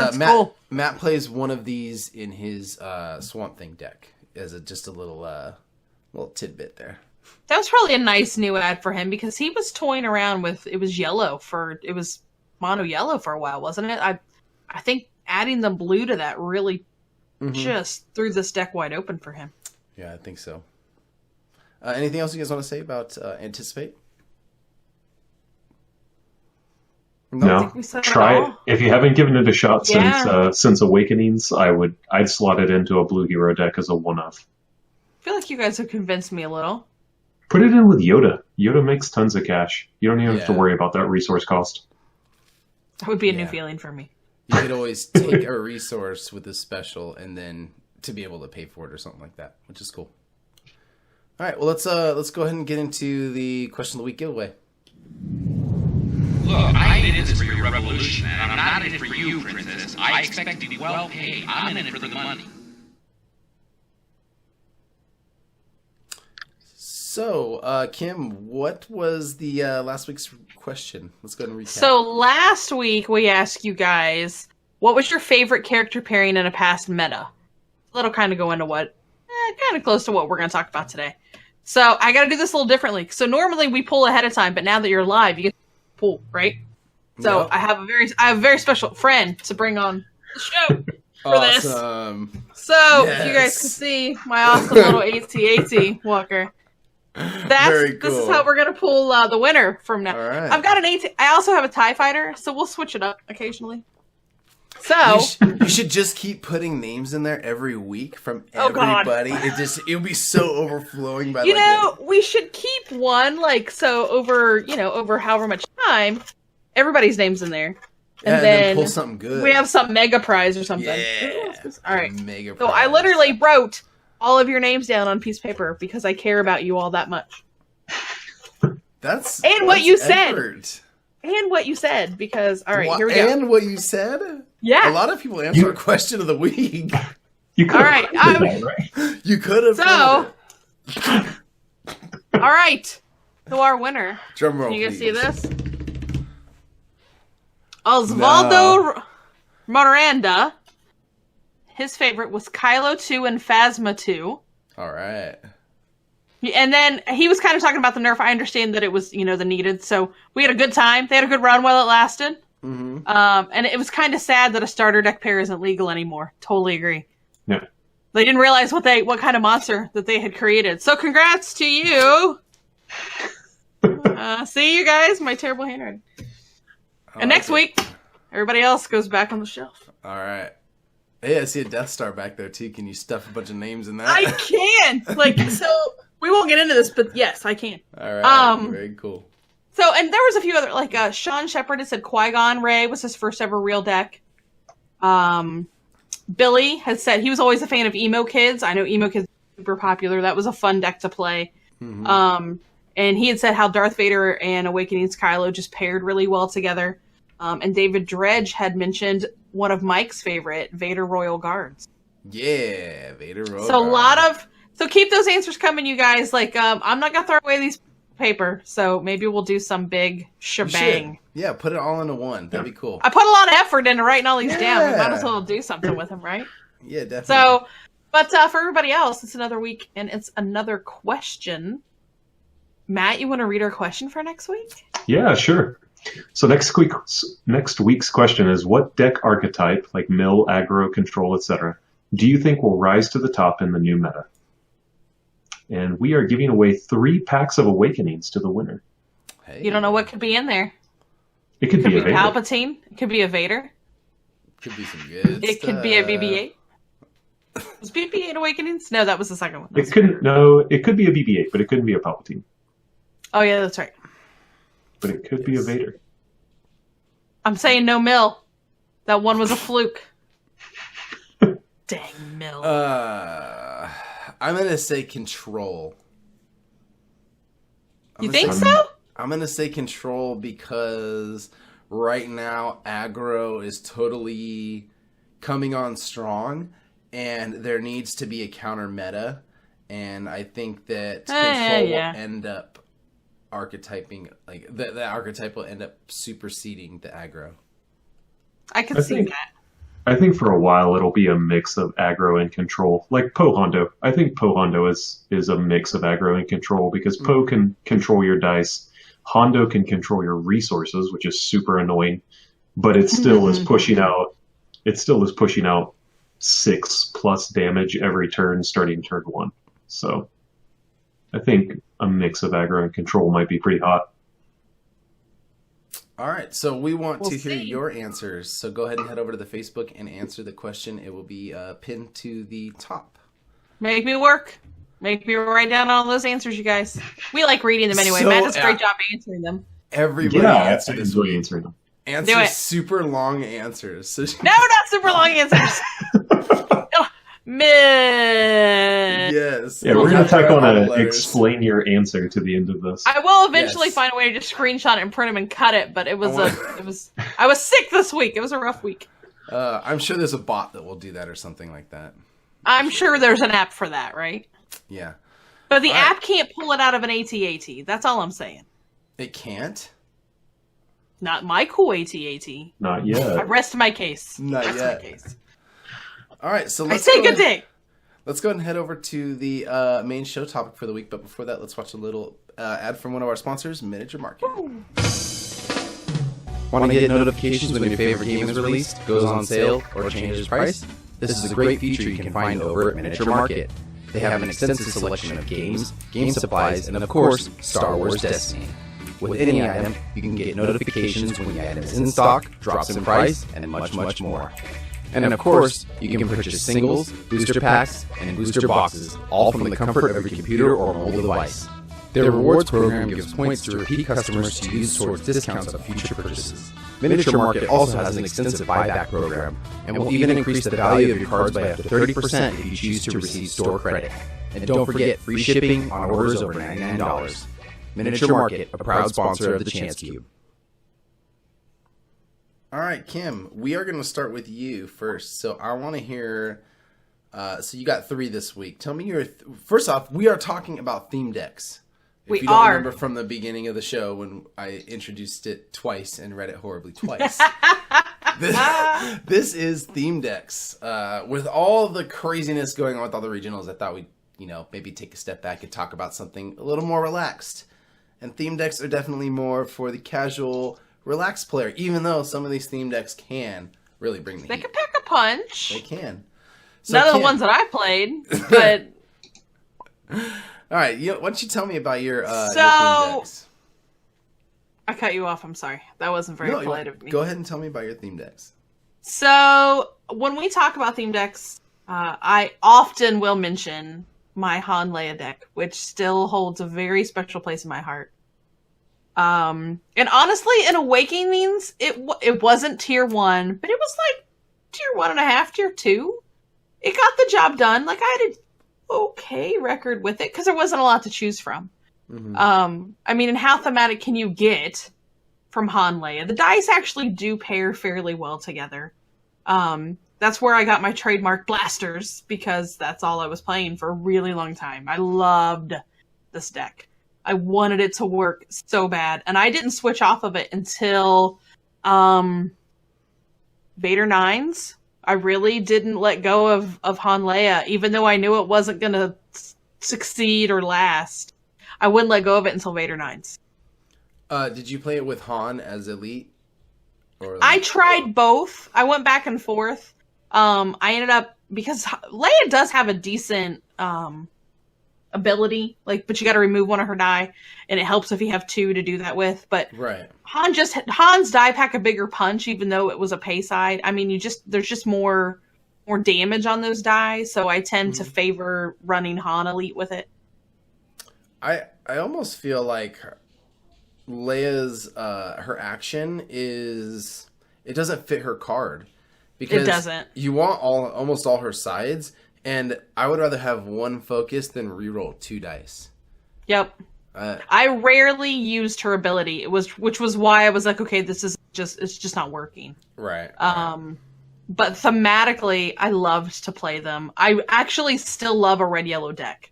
Matt plays one of these in his Swamp Thing deck as just a little tidbit there. That was probably a nice new ad for him, because he was toying around with it was mono yellow for a while, wasn't it? I think adding the blue to that really just threw this deck wide open for him. Yeah, I think so. Anything else you guys want to say about Anticipate? No. Try it. If you haven't given it a shot since Awakenings, I'd slot it into a Blue Hero deck as a one-off. I feel like you guys have convinced me a little. Put it in with Yoda. Yoda makes tons of cash. You don't even have to worry about that resource cost. That would be a new feeling for me. You could always take a resource with a special and then to be able to pay for it or something like that, which is cool. All right, well, let's go ahead and get into the question of the week giveaway. Look, I ain't in this for your revolution, and I'm not in it for you, Princess. I expect to be well paid. I'm in it for the money. So, Kim, what was the last week's question? Let's go ahead and recap. So last week we asked you guys, what was your favorite character pairing in a past meta? That'll kind of go into kind of close to what we're going to talk about today. So I got to do this a little differently. So normally we pull ahead of time, but now that you're live, you get to pull, right? So Yep. I have a very special friend to bring on the show for this. So if you guys can see my awesome little AT-AT walker. Very cool. This is how we're going to pull the winner from now. All right. I've got an AT. I also have a TIE fighter, so we'll switch it up occasionally. So you should just keep putting names in there every week from everybody. It'll be so overflowing by we should keep one over however much time, everybody's name's in there. And then pull something good. We have some mega prize or something. Yeah. All right. Mega so prize. I literally wrote all of your names down on a piece of paper because I care about you all that much. That's what you effort. said. And what you said, because all right, here we go. And what you said? Yeah. A lot of people answer a question of the week. You could right? You could have. So, all right. So our winner. Drum roll. Can you guys see this? Osvaldo Miranda. His favorite was Kylo 2 and Phasma 2. All right. And then he was kind of talking about the nerf. I understand that it was, the needed. So we had a good time. They had a good run while it lasted. Mm-hmm. And it was kind of sad that a starter deck pair isn't legal anymore. Totally agree. Yeah. They didn't realize what kind of monster that they had created. So congrats to you. See you guys, my terrible handwriting. And next week, everybody else goes back on the shelf. All right. Hey, I see a Death Star back there too. Can you stuff a bunch of names in that? I can. So we won't get into this, but yes, I can. All right. Very cool. So, and there was a few other, Sean Shepard had said Qui-Gon Ray was his first ever real deck. Billy has said he was always a fan of Emo Kids. I know Emo Kids are super popular. That was a fun deck to play. Mm-hmm. And he had said how Darth Vader and Awakenings Kylo just paired really well together. And David Dredge had mentioned one of Mike's favorite, Vader Royal Guards. Yeah, Vader Royal Guards. So keep those answers coming, you guys. I'm not going to throw away these paper, so maybe we'll do some big shebang. Yeah, put it all into one. That'd be cool. I put a lot of effort into writing all these down. We might as well do something with them, right? Yeah, definitely. So, but for everybody else, it's another week, and it's another question. Matt, you want to read our question for next week? Yeah, sure. So next week's question is, what deck archetype, like mill, aggro, control, etc., do you think will rise to the top in the new meta? And we are giving away 3 packs of Awakenings to the winner. Hey. You don't know what could be in there. It could be a Vader. Palpatine. It could be a Vader. Could be some good It could be a BB-8. Was BB-8 Awakenings? No, that was the second one. It couldn't. No, it could be a BB-8, but it couldn't be a Palpatine. Oh yeah, that's right. But it could be a Vader. I'm saying no Mill. That one was a fluke. Dang Mill. I'm gonna say Control. You think so? I'm gonna say Control because right now aggro is totally coming on strong, and there needs to be a counter meta, and I think that Control will end up archetyping, like the archetype will end up superseding the aggro. I can see that. I think for a while it'll be a mix of aggro and control, like Poe Hondo. I think Poe Hondo is a mix of aggro and control because Poe can control your dice, Hondo can control your resources, which is super annoying, but it still is pushing out. It still is pushing out 6+ damage every turn, starting turn 1. So, I think a mix of aggro and control might be pretty hot. All right, so we want to hear your answers. So go ahead and head over to the Facebook and answer the question. It will be pinned to the top. Make me work. Make me write down all those answers, you guys. We like reading them anyway. Matt does a great job answering them. Everybody answered this week. Answering them. Answer super long answers. So no, not super long answers. Yes. Yeah, we're going to tack on a explain your answer to the end of this. I will eventually find a way to just screenshot it and print them and cut it, but I was sick this week. It was a rough week. I'm sure there's a bot that will do that or something like that. I'm sure there's an app for that, right? Yeah. But the app can't pull it out of an AT-AT. That's all I'm saying. It can't? Not my cool AT-AT. Not yet. I rest my case. Not yet. All right, so let's say good day. Let's go ahead and head over to the main show topic for the week. But before that, let's watch a little ad from one of our sponsors, Miniature Market. Want to get notifications when your favorite game is released, goes on sale, or changes price? This is a great feature you can find over at Miniature Market. They have an extensive selection of games, game supplies, and of course, Star Wars Destiny. With any item, you can get notifications when the item is in stock, drops in price, and much, much more. And of course, you can purchase singles, booster packs, and booster boxes, all from the comfort of your computer or mobile device. Their rewards program gives points to repeat customers to use towards discounts of future purchases. Miniature Market also has an extensive buyback program, and will even increase the value of your cards by up to 30% if you choose to receive store credit. And don't forget free shipping on orders over $99. Miniature Market, a proud sponsor of the Chance Cube. All right, Kim, we are going to start with you first. So I want to hear, so you got 3 this week. Tell me your, first off, we are talking about theme decks. If you don't remember from the beginning of the show when I introduced it twice and read it horribly twice. This is theme decks. With all the craziness going on with all the regionals, I thought we'd, maybe take a step back and talk about something a little more relaxed. And theme decks are definitely more for the casual, relaxed player, even though some of these theme decks can really bring the heat. They can pack a punch. They can. So none of the ones that I played, but... All right, why don't you tell me about your theme decks? I cut you off, I'm sorry. That wasn't very polite of me. Go ahead and tell me about your theme decks. So, when we talk about theme decks, I often will mention my Han Leia deck, which still holds a very special place in my heart. And honestly, in Awakenings, it wasn't tier 1, but it was like tier 1.5, tier 2. It got the job done. Like, I had an okay record with it, because there wasn't a lot to choose from. Mm-hmm. I mean, and how thematic can you get from Han Leia? The dice actually do pair fairly well together. That's where I got my trademark blasters, because that's all I was playing for a really long time. I loved this deck. I wanted it to work so bad, and I didn't switch off of it until Vader 9s. I really didn't let go of Han Leia, even though I knew it wasn't going to succeed or last. I wouldn't let go of it until Vader 9s. Did you play it with Han as Elite? Or I tried both. I went back and forth. I ended up, because Leia does have a decent ability, like, but you got to remove one of her die, and it helps if you have 2 to do that with. But right, Han's die pack a bigger punch, even though it was a pay side. I mean, there's just more damage on those die, so I tend to favor running Han Elite with it. I almost feel like Leia's her action it doesn't fit her card, because it doesn't. You want almost all her sides, and I would rather have 1 focus than reroll 2 dice. Yep. I rarely used her ability. Which was why I was like, okay, it's just not working. Right. But thematically, I loved to play them. I actually still love a red-yellow deck.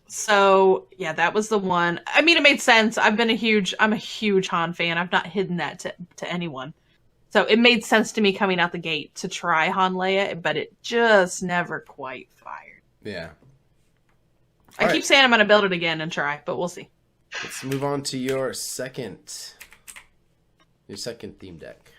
So yeah, that was the one. I mean, it made sense. I'm a huge Han fan. I've not hidden that to anyone. So it made sense to me coming out the gate to try Han Leia, but it just never quite fired. Yeah. I keep saying I'm going to build it again and try, but we'll see. Let's move on to your second theme deck.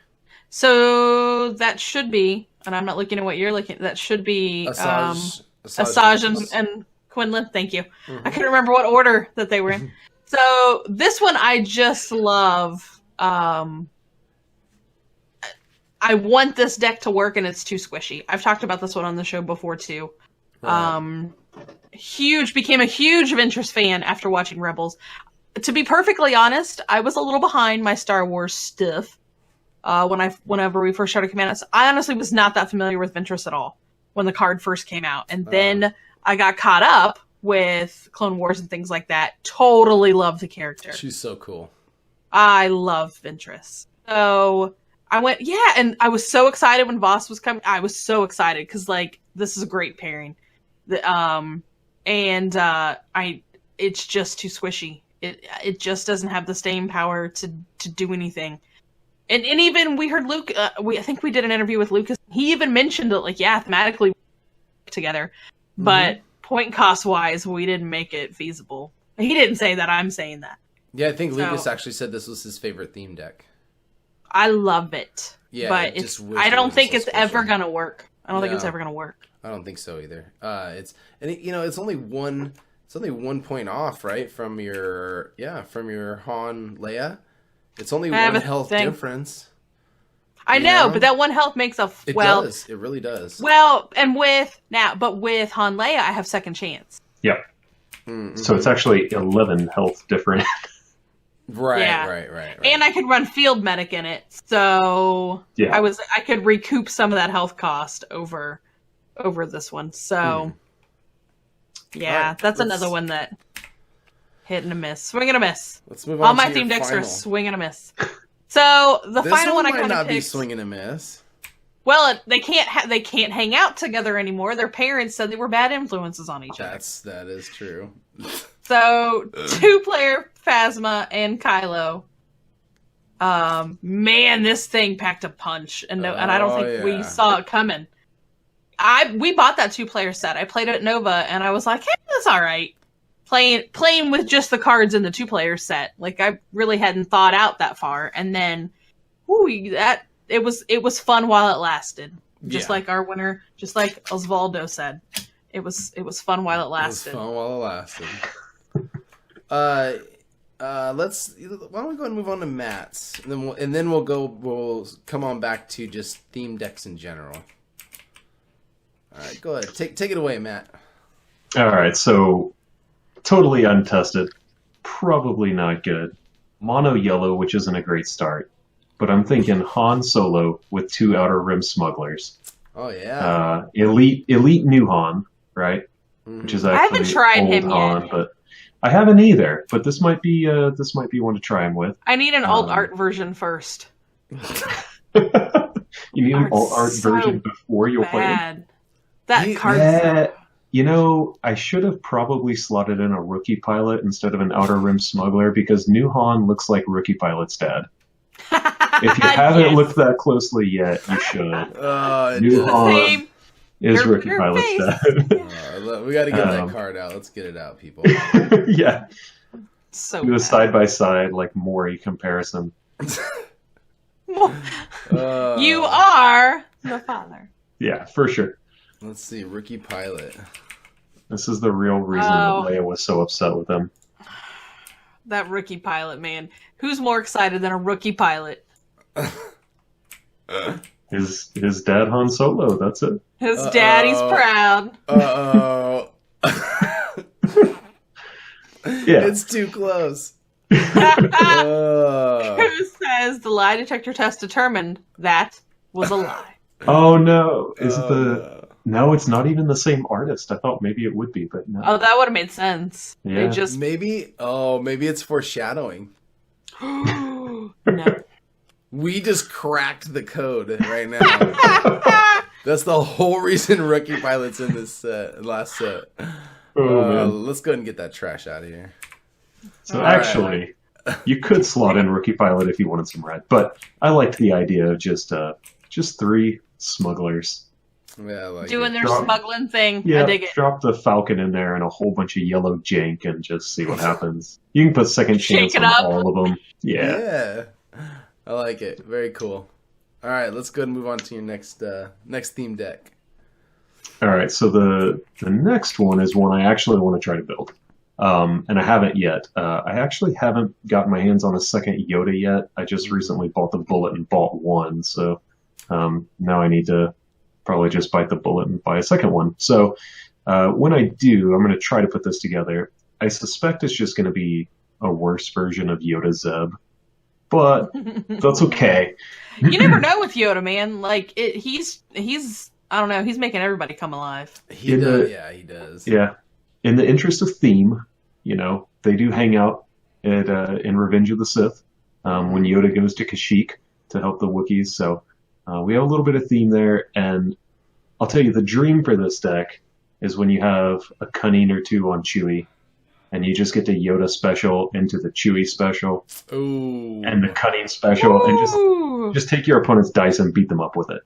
So that should be, and I'm not looking at what you're looking at, that should be Asajj and Quinlan. Thank you. Mm-hmm. I couldn't remember what order that they were in. So this one I just love. I want this deck to work, and it's too squishy. I've talked about this one on the show before too. Right. Became a huge Ventress fan after watching Rebels. To be perfectly honest, I was a little behind my Star Wars stuff whenever we first started Commanders. I honestly was not that familiar with Ventress at all when the card first came out, and then I got caught up with Clone Wars and things like that. Totally love the character. She's so cool. I love Ventress. So I went, yeah, and I was so excited when Voss was coming. I was so excited because, like, this is a great pairing. It's just too swishy. It just doesn't have the staying power to do anything. And even we heard Luke. I think we did an interview with Lucas. He even mentioned it, like, yeah, thematically together, but point cost wise, we didn't make it feasible. He didn't say that. I'm saying that. Yeah, I think Lucas actually said this was his favorite theme deck. I love it. Yeah, but I don't think it's ever gonna work. I don't think it's ever gonna work. I don't think so either. It's only 1 point off, right, from your Han Leia. It's only 1 health difference. I know, but that 1 health makes a It does. It really does. Well, and with Han Leia, I have second chance. Yep. Mm-hmm. So it's actually 11 health different. Right. And I could run field medic in it, so I could recoup some of that health cost over this one. So that's another one that hit and a miss, swing and a miss. Let's move on. All my theme decks are swing and a miss. So the final one I kind of might not be swing and a miss. Well, they can't hang out together anymore. Their parents said they were bad influences on each other. That is true. So 2-player Phasma and Kylo. Man, this thing packed a punch, and I don't think we saw it coming. We bought that 2-player set. I played it at Nova, and I was like, hey, that's all right. Playing with just the cards in the 2-player set. Like, I really hadn't thought out that far, and then it was fun while it lasted. Just like our winner, just like Osvaldo said, it was fun while it lasted. Why don't we go and move on to Matt's, and then we'll come on back to just theme decks in general. All right, go ahead. Take it away, Matt. All right, so totally untested, probably not good. Mono yellow, which isn't a great start, but I'm thinking Han Solo with 2 Outer Rim smugglers. Oh yeah. Elite new Han, right? Mm-hmm. Which is actually I haven't tried old him Han, yet. but I haven't either. But this might be one to try him with. I need an alt art version first. You need an alt art version before you'll play him? That card. I should have probably slotted in a rookie pilot instead of an Outer Rim smuggler, because new Han looks like rookie pilot's dad. If you haven't looked that closely yet, you should. New Han is rookie pilot's dad. We got to get that card out. Let's get it out, people. Yeah. So do a side-by-side, like, Maury comparison. You are the father. Yeah, for sure. Let's see, rookie pilot. This is the real reason that Leia was so upset with him. That rookie pilot, man. Who's more excited than a rookie pilot? His dad, Han Solo, that's it. His daddy's proud. Uh-oh. Yeah. It's too close. Who says the lie detector test determined that was a lie? Oh no! No, it's not even the same artist. I thought maybe it would be, but no. Oh, that would have made sense. Yeah. Maybe it's foreshadowing. No. We just cracked the code right now. That's the whole reason Rookie Pilot's in this last set. Let's go ahead and get that trash out of here. So actually, you could slot in Rookie Pilot if you wanted some red, but I liked the idea of just 3 smugglers. Yeah, doing their smuggling thing. Yeah, I dig it. Drop the Falcon in there and a whole bunch of yellow jank and just see what happens. You can put second chance on all of them. Yeah. I like it. Very cool. All right, let's go ahead and move on to your next theme deck. All right, so the next one is one I actually want to try to build. And I haven't yet. I actually haven't gotten my hands on a second Yoda yet. I just recently bought the bullet and bought one, so now I need to probably just bite the bullet and buy a second one. So when I do, I'm going to try to put this together. I suspect it's just going to be a worse version of Yoda Zeb, but that's okay. You never know with Yoda, man. Like he's I don't know. He's making everybody come alive. He does. Yeah. In the interest of theme, they do hang out in Revenge of the Sith when Yoda goes to Kashyyyk to help the Wookiees. So we have a little bit of theme there. And I'll tell you, the dream for this deck is when you have a cunning or 2 on Chewie, and you just get to Yoda special into the Chewie special. Ooh. And the cunning special. Ooh. And just take your opponent's dice and beat them up with it.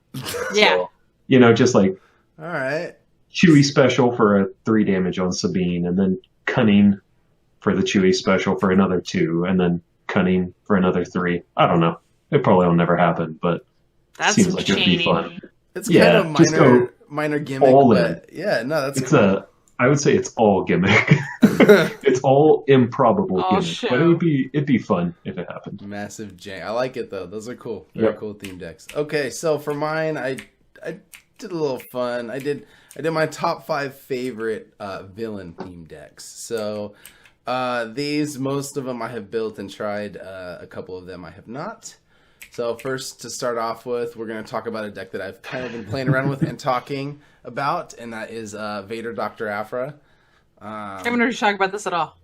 Yeah. So, just like... All right. Chewie special for a 3 damage on Sabine, and then cunning for the Chewie special for another 2, and then cunning for another 3. I don't know. It probably will never happen, but that seems like it'd be fun. It's kind of minor gimmick, but that's cool. I would say it's all gimmick. It's all improbable gimmick, show. but it'd be fun if it happened. Massive jank. I like it though. Those are cool. Very cool theme decks. Okay, so for mine, I did a little fun. I did my top 5 favorite villain theme decks. So most of them I have built and tried. A couple of them I have not. So first, to start off with, we're going to talk about a deck that I've kind of been playing around with and talking about, and that is Vader Dr. Aphra. I haven't heard you talk about this at all.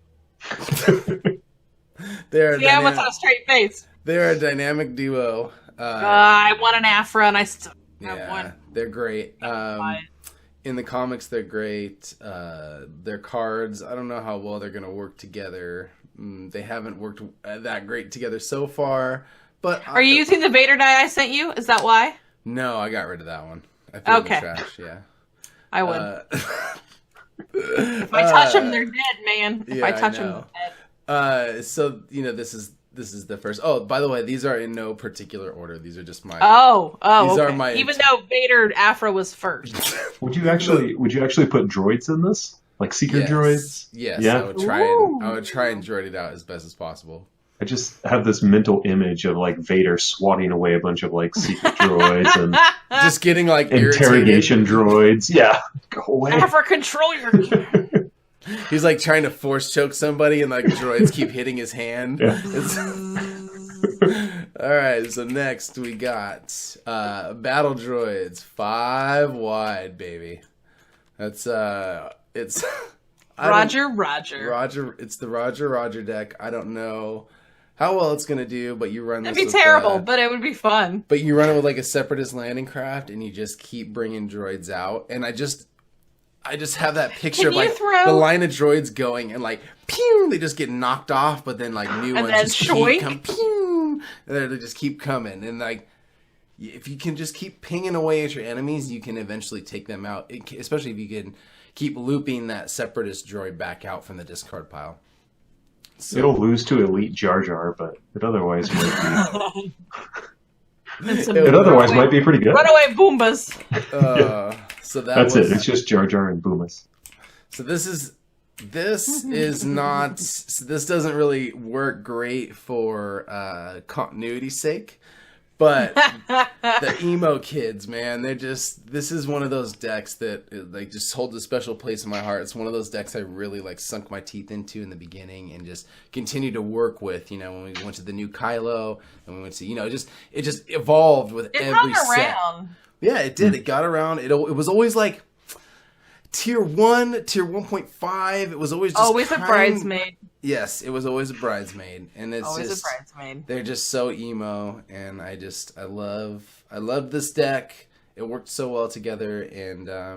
Yeah, what's on a straight face? They're a dynamic duo. I want an Aphra, and I still have one. They're great. In the comics, they're great. Their cards, I don't know how well they're going to work together. They haven't worked that great together so far. But are you using the Vader die I sent you? Is that why? No, I got rid of that one. I threw it in the trash, yeah. I would. If I touch them, they're dead, man. If I touch them, they're dead. So, this is the first. Oh, by the way, these are in no particular order. These are just my... These are my... Even though Vader Aphra was first. Would you actually put droids in this? Like seeker droids? Yes, yeah. I would try and droid it out as best as possible. I just have this mental image of like Vader swatting away a bunch of like secret droids and just getting like interrogation droids. Yeah, go away. Aphra, control your. He's like trying to force choke somebody, and like droids keep hitting his hand. Yeah. All right, so next we got battle droids, 5 wide, baby. That's it's Roger. It's the Roger deck. I don't know how well it's gonna do, but you run this. It'd be terrible, but it would be fun. But you run it with like a Separatist landing craft, and you just keep bringing droids out. And I just have that picture of like the line of droids going, and like pew, they just get knocked off, but then like new ones just keep coming, pew, and they just keep coming, and like if you can just keep pinging away at your enemies, you can eventually take them out. Especially if you can keep looping that Separatist droid back out from the discard pile. So, it'll lose to Elite Jar Jar, but it otherwise might be. Might be pretty good. Runaway Boombas. So that's it. It's just Jar Jar and Boombas. So this is not. This doesn't really work great for continuity's sake. But the emo kids, man, this is one of those decks that like just holds a special place in my heart. It's one of those decks I really like sunk my teeth into in the beginning and just continue to work with, when we went to the new Kylo and we went to, it just evolved with every set. Around. Yeah, it did. It got around. It was always like tier 1, tier 1.5. It was always just a bridesmaid. Yes, it was always a bridesmaid, and it's always just a bridesmaid. They're just so emo, and I love this deck. It worked so well together, and I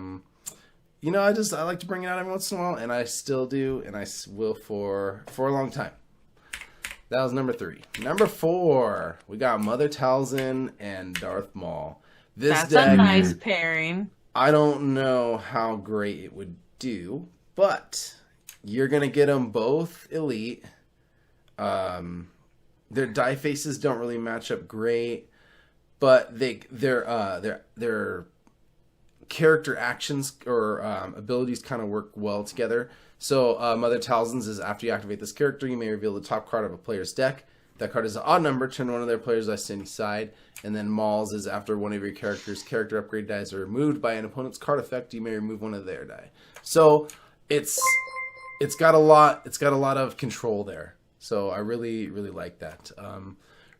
like to bring it out every once in a while, and I still do, and I will for a long time. That was number 3. Number 4, we got Mother Talzin and Darth Maul. That's deck, a nice pairing. I don't know how great it would do, but you're going to get them both elite. Their die faces don't really match up great, but their character actions or abilities kind of work well together. So Mother Talzin's is after you activate this character, you may reveal the top card of a player's deck. That card is an odd number. Turn one of their players' dice to any side. And then Maul's is after one of your character's character upgrade dice are removed by an opponent's card effect, you may remove one of their die. So it's got a lot of control there. So I really, really like that.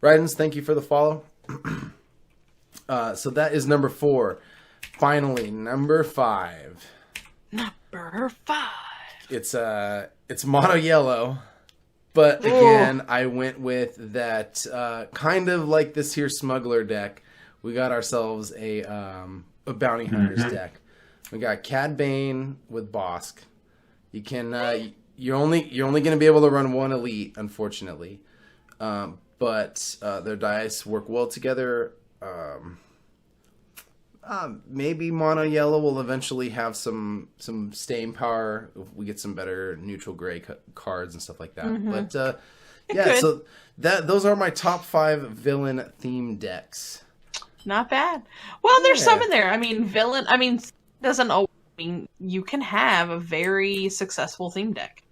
Rydens, thank you for the follow. So that is number 4. Finally, number 5. Number 5. It's mono yellow. But again, I went with that kind of like this here smuggler deck. We got ourselves a bounty hunters deck. We got Cad Bane with Bosk. You can you're only going to be able to run one elite, unfortunately. But their dice work well together. Maybe mono yellow will eventually have some staying power if we get some better neutral gray cards and stuff like that. Mm-hmm. But yeah, so those are my top 5 villain theme decks. Not bad. Well, there's some in there. I mean, villain. I mean, doesn't always mean you can have a very successful theme deck.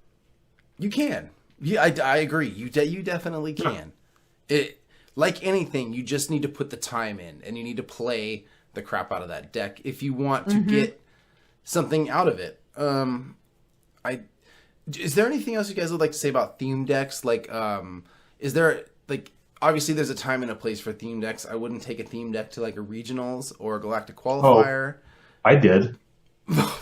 You can. Yeah, I agree. You definitely can. It like anything, you just need to put the time in, and you need to play the crap out of that deck if you want to get something out of it. Is there anything else you guys would like to say about theme decks? Like, is there obviously there's a time and a place for theme decks. I wouldn't take a theme deck to like a regionals or a galactic qualifier. Oh, I did.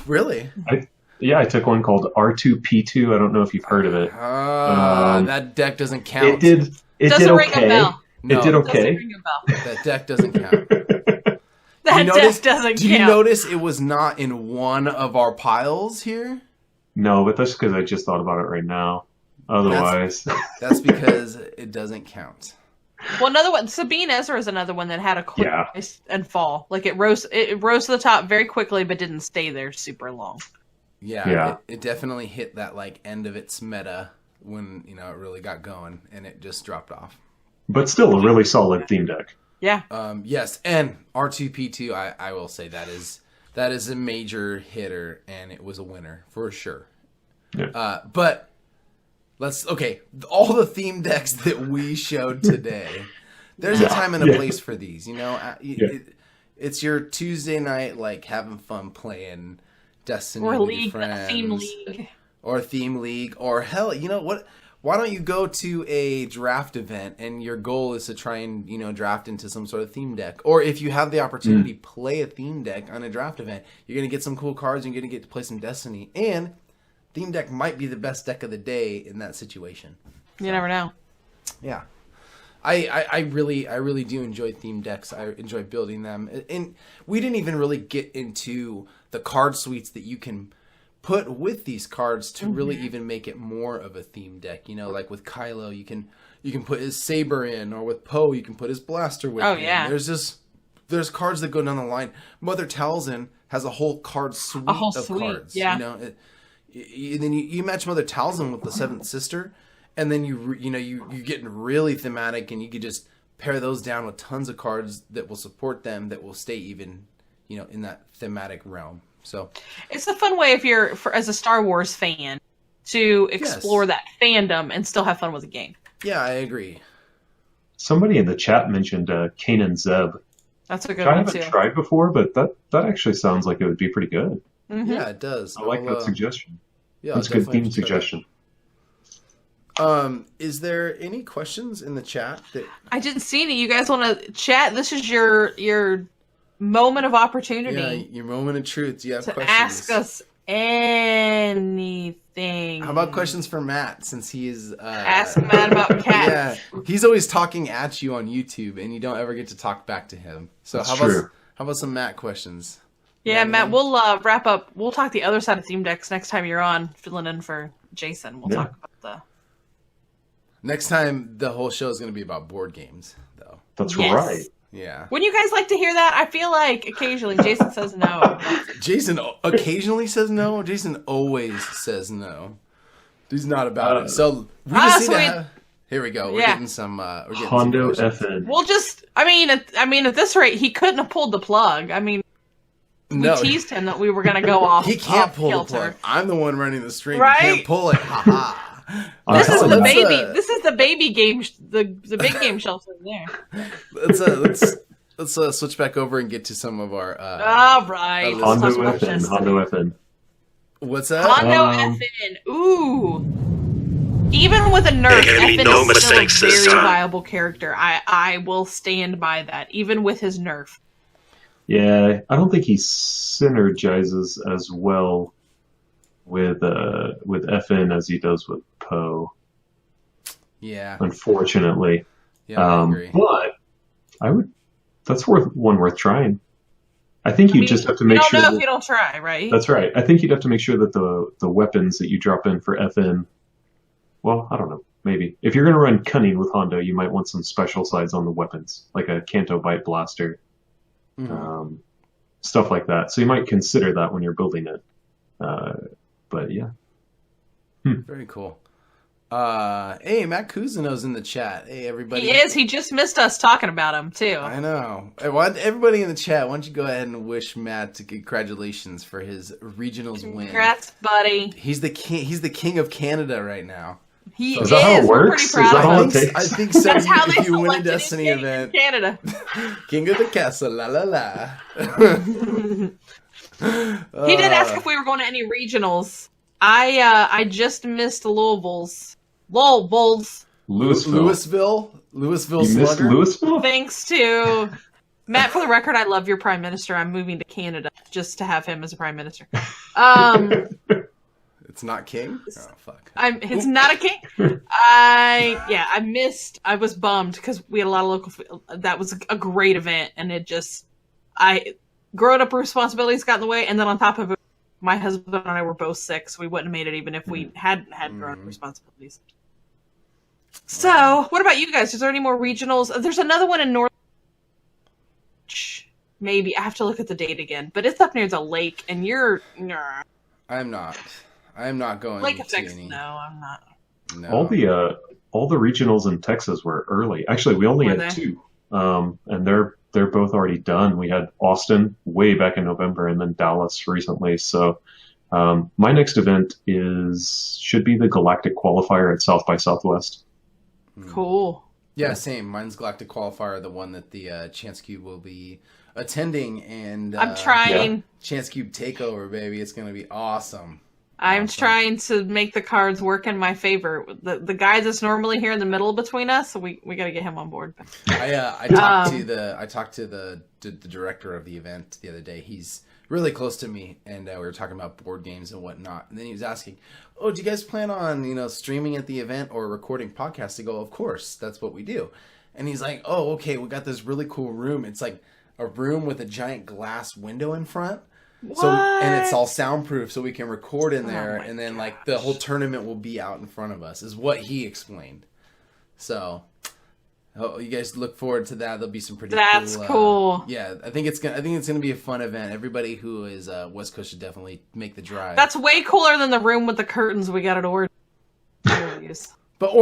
Really? I took one called R2P2. I don't know if you've heard of it. That deck doesn't count. It did ring a bell. No, it did okay. Ring a bell. That deck doesn't count. That deck doesn't count. Do you notice it was not in one of our piles here? No, but that's because I just thought about it right now. Otherwise... That's because it doesn't count. Well, another one, Sabine Ezra is another one that had a quick rise and fall. Like it rose to the top very quickly, but didn't stay there super long. Yeah. It definitely hit that like end of its meta when it really got going, and it just dropped off. But still a really solid theme deck. Yeah. Yes, and R2P2, I will say that is a major hitter, and it was a winner for sure. Yeah. But all the theme decks that we showed today, there's a time and a place for these. It's your Tuesday night, like having fun playing Destiny or with league, your friends, theme league, or theme league, or hell, you know what? Why don't you go to a draft event and your goal is to try and, draft into some sort of theme deck? Or if you have the opportunity to play a theme deck on a draft event, you're going to get some cool cards and you're going to get to play some Destiny. And theme deck might be the best deck of the day in that situation. You never know. Yeah. I really do enjoy theme decks. I enjoy building them. And we didn't even really get into the card suites that you can put with these cards to really even make it more of a theme deck. Like with Kylo, you can put his saber in, or with Poe, you can put his blaster with him. Yeah. There's cards that go down the line. Mother Talzin has a whole card suite of cards. Yeah. Then you match Mother Talzin with the Seventh Sister, and then you're getting really thematic, and you could just pair those down with tons of cards that will support them, that will stay even, in that thematic realm. So it's a fun way if you're as a Star Wars fan to explore that fandom and still have fun with the game. Yeah, I agree. Somebody in the chat mentioned Kanan Zeb. That's a good one, I haven't tried before, but that actually sounds like it would be pretty good. Mm-hmm. Yeah, it does. I like that suggestion. Yeah, that's a good theme suggestion. Is there any questions in the chat? I didn't see any. You guys want to chat? This is your moment of opportunity. Yeah, your moment of truth. Do you have to questions? Ask us anything. How about questions for Matt, since he is... Ask Matt about cats. Yeah, he's always talking at you on YouTube, and you don't ever get to talk back to him. So how about some Matt questions? Yeah, Matt, we'll wrap up. We'll talk the other side of Theme Decks next time you're on, filling in for Jason. We'll talk about the... Next time, the whole show is going to be about board games, though. That's right. Yeah. Wouldn't you guys like to hear that? I feel like occasionally Jason says no. Jason occasionally says no. Jason always says no. He's not about it. So we just need to have... Here we go. We're getting some. Hondo FN. We'll just. I mean, at this rate, he couldn't have pulled the plug. I mean, we teased him that we were going to go off. He can't pull the plug. I'm the one running the stream. Right? He can't pull it. Ha ha. This is the baby. This is the baby game. The big game shelf over there. Let's switch back over and get to some of our. All right. Hondo FN. What's that? Hondo FN. Ooh. Even with a nerf, FN is still a very viable character. I will stand by that, even with his nerf. Yeah, I don't think he synergizes as well with FN as he does with Poe. Yeah. Unfortunately. Yeah, I agree. But that's worth trying. I think you just have to make sure. You don't know if you don't try, right? That's right. I think you'd have to make sure that the weapons that you drop in for FN. Well, I don't know. Maybe if you're going to run Cunning with Hondo, you might want some special sides on the weapons, like a Canto Bite Blaster, stuff like that. So you might consider that when you're building it. But yeah. Very cool. Hey, Matt Cousineau's in the chat. Hey, everybody. He is. He just missed us talking about him, too. I know. Everybody in the chat, why don't you go ahead and wish Matt congratulations for his regionals win. Congrats, buddy. He's the king of Canada right now. He is. That how it works? Is that all it takes? I think so. That's how they if you win a selected Destiny event. Canada. King of the castle, la la la. He did ask if we were going to any regionals. I just missed Louisville's. Louisville you missed Louisville? Thanks to Matt. For the record, I love your prime minister. I'm moving to Canada just to have him as a prime minister. It's not king? Oh, fuck. It's not a king. I missed. I was bummed because we had a lot of local. That was a great event, and it just, growing up responsibilities got in the way, and then on top of it, my husband and I were both sick, so we wouldn't have made it even if we had grown up responsibilities. So, what about you guys? Is there any more regionals? There's another one in North. Maybe I have to look at the date again, but it's up near the lake, and you're. I'm not. I'm not going Lake to Effects, any. No, I'm not. No. All the regionals in Texas were early. Actually, we only had two, and they're both already done. We had Austin way back in November, and then Dallas recently. So my next event should be the Galactic Qualifier at South by Southwest. Cool. Yeah, same. Mine's Galactic Qualifier, the one that the Chance Cube will be attending, and I'm trying. Chance Cube Takeover, baby. It's going to be awesome. I'm trying to make the cards work in my favor. The guy that's normally here in the middle between us, so we got to get him on board. I talked to the director of the event the other day. He's really close to me, and we were talking about board games and whatnot. And then he was asking, "Oh, do you guys plan on streaming at the event or recording podcasts?" I go, "Of course, that's what we do." And he's like, "Oh, okay, we got this really cool room. It's like a room with a giant glass window in front." What? So, and it's all soundproof, so we can record in there, and then like the whole tournament will be out in front of us, is what he explained. So, you guys look forward to that. There'll be some pretty. That's cool. Yeah, I think it's gonna be a fun event. Everybody who is West Coast should definitely make the drive. That's way cooler than the room with the curtains we got at Origins. But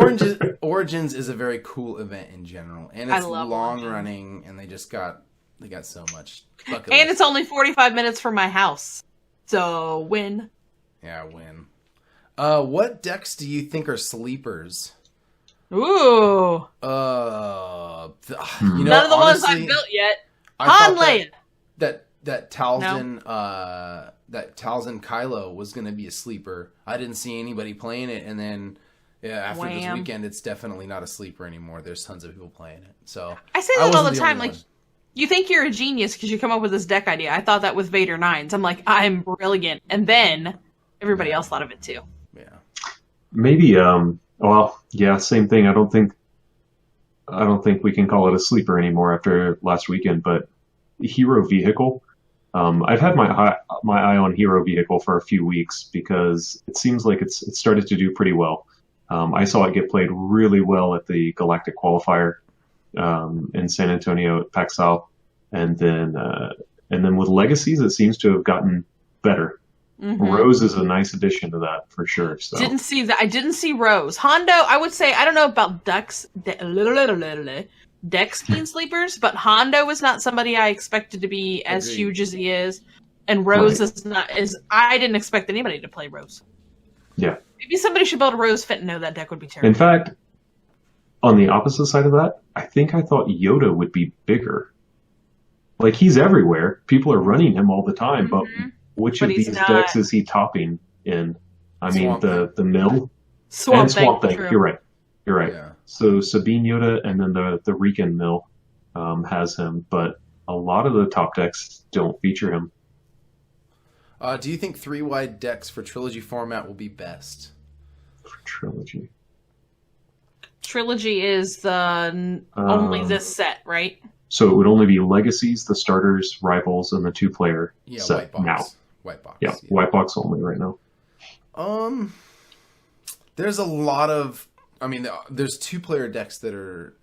Origins is a very cool event in general, and it's long running, and they got so much. And it's only 45 minutes from my house. So win. Yeah, win. What decks do you think are sleepers? Ooh. None of the ones I've built yet. Han Leia. That Talzin that Talzin Kylo was going to be a sleeper. I didn't see anybody playing it, and then after this weekend, it's definitely not a sleeper anymore. There's tons of people playing it. So I say that all the time. Like, you think you're a genius because you come up with this deck idea. I thought that with Vader 9s. I'm like, I'm brilliant, and then everybody else thought of it too. Yeah. Maybe. Well, yeah, same thing. I don't think we can call it a sleeper anymore after last weekend. But Hero Vehicle. I've had my eye on Hero Vehicle for a few weeks because it seems like it's started to do pretty well. I saw it get played really well at the Galactic Qualifier in San Antonio at PAX South, and then with Legacies, it seems to have gotten better. Mm-hmm. Rose is a nice addition to that for sure. So. Didn't see that. I didn't see Rose. Hondo, I would say, I don't know about Dex Keen sleepers, but Hondo is not somebody I expected to be as huge as he is, and Rose is I didn't expect anybody to play Rose. Yeah. Maybe somebody should build a Rose fit. No, that deck would be terrible. In fact, on the opposite side of that, I thought Yoda would be bigger. Like, he's everywhere. People are running him all the time, but which of these decks is he topping in? I mean, the Mill? Swamp Thing. True. You're right. Yeah. So Sabine Yoda and then the Rican Mill has him, but a lot of the top decks don't feature him. Do you think 3-wide decks for Trilogy format will be best? For Trilogy? Trilogy is the only this set, right? So it would only be Legacies, the starters, rivals, and the 2-player set white box. now. White box. Yeah, white box only right now. There's a lot of... I mean, there's 2-player decks that are...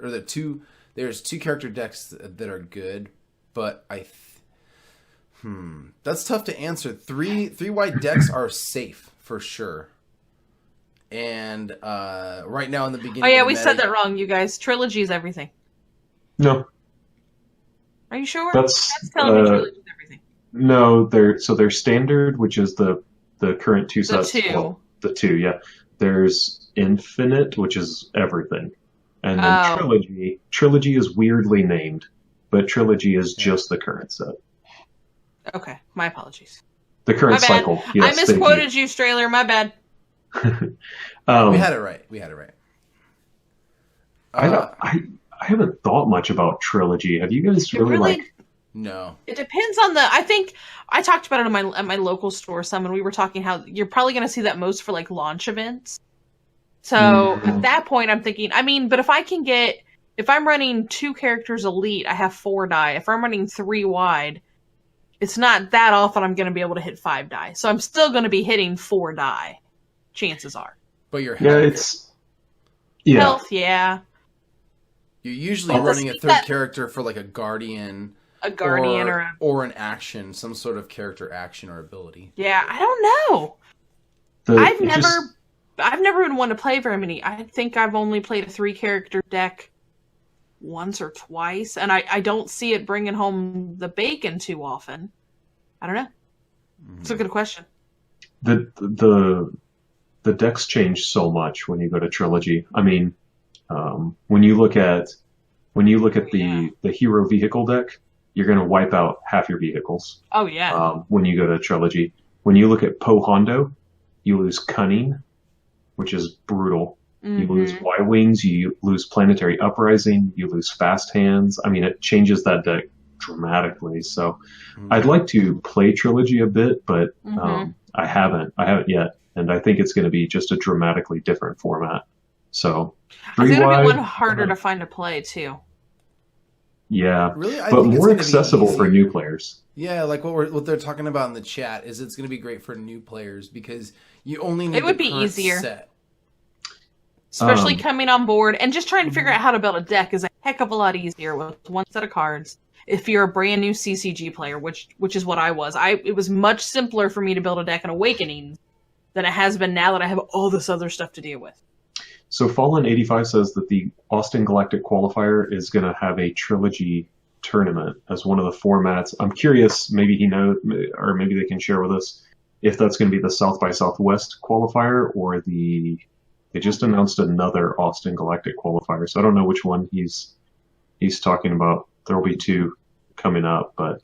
There's 2 character decks that are good, but that's tough to answer. 3-wide decks are safe, for sure. And right now in the beginning... Oh yeah, we said that wrong, you guys. Trilogy is everything. No. Are you sure? That's telling me Trilogy is everything. No, they're standard, which is the current 2 sets. The 2. Well, the 2, yeah. There's Infinite, which is everything. And then Trilogy is weirdly named, but Trilogy is just the current set. Okay, my apologies. The current cycle. Yes, I misquoted you, Strailer. My bad. We had it right. I haven't thought much about Trilogy. Have you guys really No. It depends on I think I talked about it at my local store some, and we were talking how you're probably going to see that most for like launch events. So at that point, I'm thinking, but if I'm running 2 characters elite, I have 4 die. If I'm running 3 wide, it's not that often I'm going to be able to hit 5 die. So I'm still going to be hitting 4 die. Chances are. But your health. Health, yeah. You're usually running a 3rd character for like a guardian. Or an action, some sort of character action or ability. Yeah, I don't know. I've never been one to play very many. I think I've only played a 3-character deck once or twice, and I don't see it bringing home the bacon too often. I don't know. It's a good question. The decks change so much when you go to Trilogy. I mean, when you look at the Hero Vehicle deck, you're going to wipe out half your vehicles. Oh, yeah. When you go to Trilogy. When you look at Poe Hondo, you lose Cunning, which is brutal. Mm-hmm. You lose Y-Wings, you lose Planetary Uprising, you lose Fast Hands. I mean, it changes that deck dramatically. So I'd like to play Trilogy a bit, but I haven't yet. And I think it's going to be just a dramatically different format. So I think it'll be one harder to find to play, too. Yeah, really? But more accessible for new players. Yeah, like what they're talking about in the chat is it's going to be great for new players because you only need the current set. Especially coming on board and just trying to figure out how to build a deck is a heck of a lot easier with one set of cards. If you're a brand new CCG player, which is what I was, it was much simpler for me to build a deck in Awakening than it has been now that I have all this other stuff to deal with. So Fallen85 says that the Austin Galactic Qualifier is going to have a Trilogy tournament as one of the formats. I'm curious, maybe he knows, or maybe they can share with us. if that's going to be the South by Southwest qualifier or they just announced another Austin Galactic qualifier. So I don't know which one he's talking about. There will be 2 coming up, but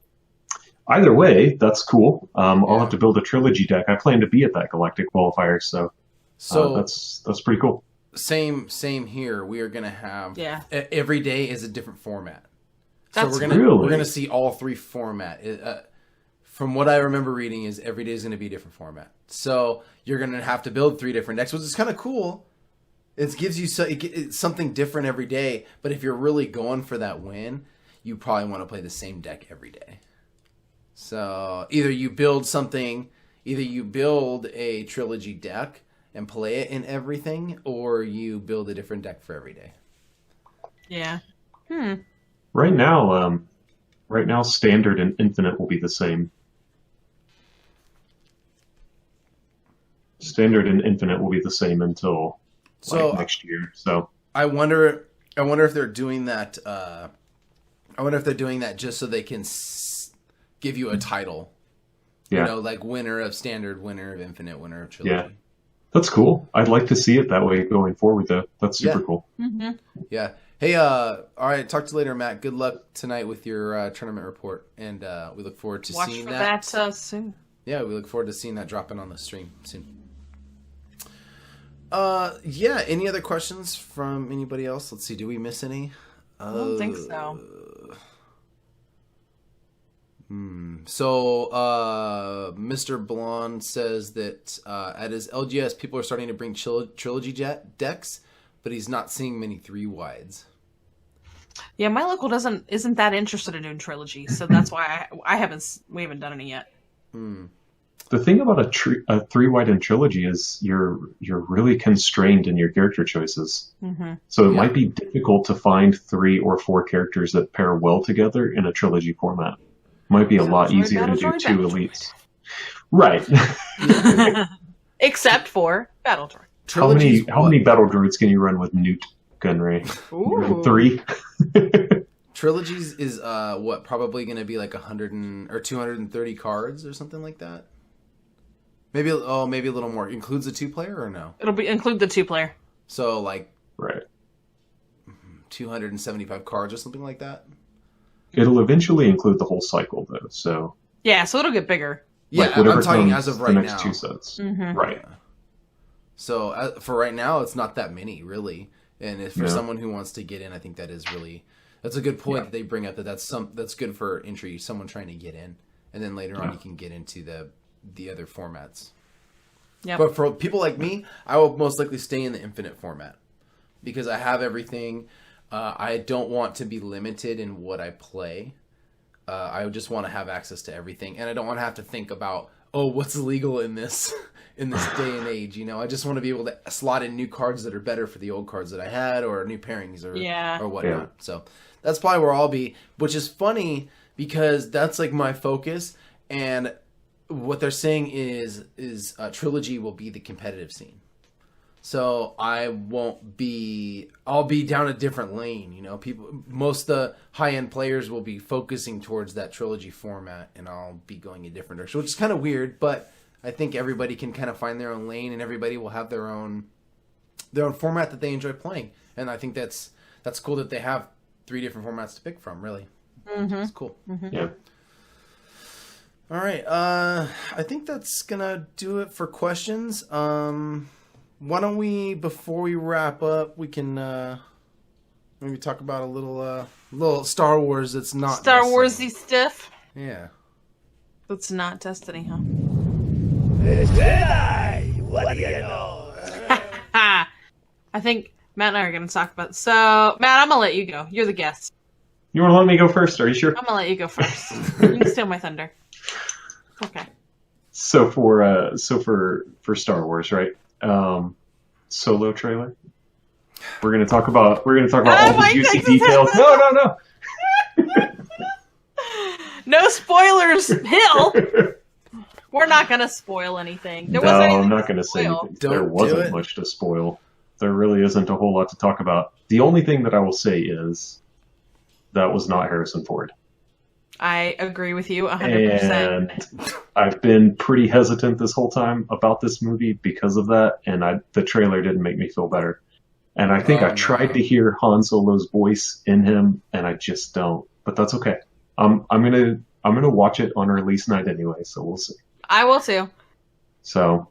either way, that's cool. I'll have to build a trilogy deck. I plan to be at that Galactic qualifier, so that's pretty cool. Same here. We are going to have every day is a different format. So we're gonna see all 3 format. From what I remember reading, is every day is going to be a different format. So you're going to have to build 3 different decks, which is kind of cool. It gives you something different every day. But if you're really going for that win, you probably want to play the same deck every day. So either you build a trilogy deck and play it in everything, or you build a different deck for every day. Yeah. Right now, Standard and Infinite will be the same. Standard and Infinite will be the same until next year. So I wonder if they're doing that. I wonder if they're doing that just so they can give you a title. Yeah. You know, like winner of Standard, winner of Infinite, winner of Trilogy. Yeah. That's cool. I'd like to see it that way going forward, though. That's super cool. Mm-hmm. Yeah. Hey, all right. Talk to you later, Matt. Good luck tonight with your tournament report, and we look forward to seeing that. Watch for that soon. Yeah, we look forward to seeing that dropping on the stream soon. Yeah. Any other questions from anybody else? Let's see. Do we miss any? I don't think so. So, Mr. Blonde says that at his LGS, people are starting to bring trilogy decks, but he's not seeing many 3-wides. Yeah, my local isn't that interested in doing trilogy, so that's why we haven't done any yet. The thing about a 3-wide in trilogy is you're really constrained in your character choices. Mm-hmm. So it might be difficult to find 3 or 4 characters that pair well together in a trilogy format. Might be a lot easier to do 2 elites. Right. Except for Battle Droid. How many Battle Droids can you run with Newt Gunray? 3? Trilogies is probably going to be like 100 or 230 cards or something like that. Maybe a little more. Includes the 2-player or no? It'll include the 2-player. So like 275 cards or something like that. It'll eventually include the whole cycle, though. So so it'll get bigger. Yeah, I'm talking as of right now. The next 2 sets, mm-hmm. Right? So for right now, it's not that many, really. And if for someone who wants to get in, I think that's a good point that they bring up. That's good for entry. Someone trying to get in, and then later on you can get into the other formats. Yeah. But for people like me, I will most likely stay in the Infinite format because I have everything. I don't want to be limited in what I play. I just want to have access to everything, and I don't want to have to think about what's legal in this day and age. You know, I just want to be able to slot in new cards that are better for the old cards that I had, or new pairings, or whatnot. Yeah. So that's probably where I'll be, which is funny because that's like my focus. And what they're saying is trilogy will be the competitive scene. So I'll be down a different lane, you know. Most of the high-end players will be focusing towards that trilogy format, and I'll be going a different direction, which is kind of weird, but I think everybody can kind of find their own lane, and everybody will have their own format that they enjoy playing. And I think that's cool that they have 3 different formats to pick from, really. Mm-hmm. It's cool. Mm-hmm. Yeah. All right. I think that's going to do it for questions. Why don't we, before we wrap up, we can maybe talk about a little Star Wars that's not Star Warsy stuff. Yeah. That's not Destiny, huh? It's Jedi! What do you know? I think Matt and I are going to talk about... So, Matt, I'm going to let you go. You're the guest. You want to let me go first? Are you sure? I'm going to let you go first. You can steal my thunder. Okay. So for Star Wars, right? Solo trailer. We're gonna talk about all the juicy details. No. No spoilers, Hill. We're not gonna spoil anything. I'm not gonna say anything. There wasn't much to spoil. There really isn't a whole lot to talk about. The only thing that I will say is that was not Harrison Ford. I agree with you 100%. And I've been pretty hesitant this whole time about this movie because of that, and the trailer didn't make me feel better. And I think I tried to hear Han Solo's voice in him, and I just don't. But that's okay. I'm gonna watch it on release night anyway, so we'll see. I will too. So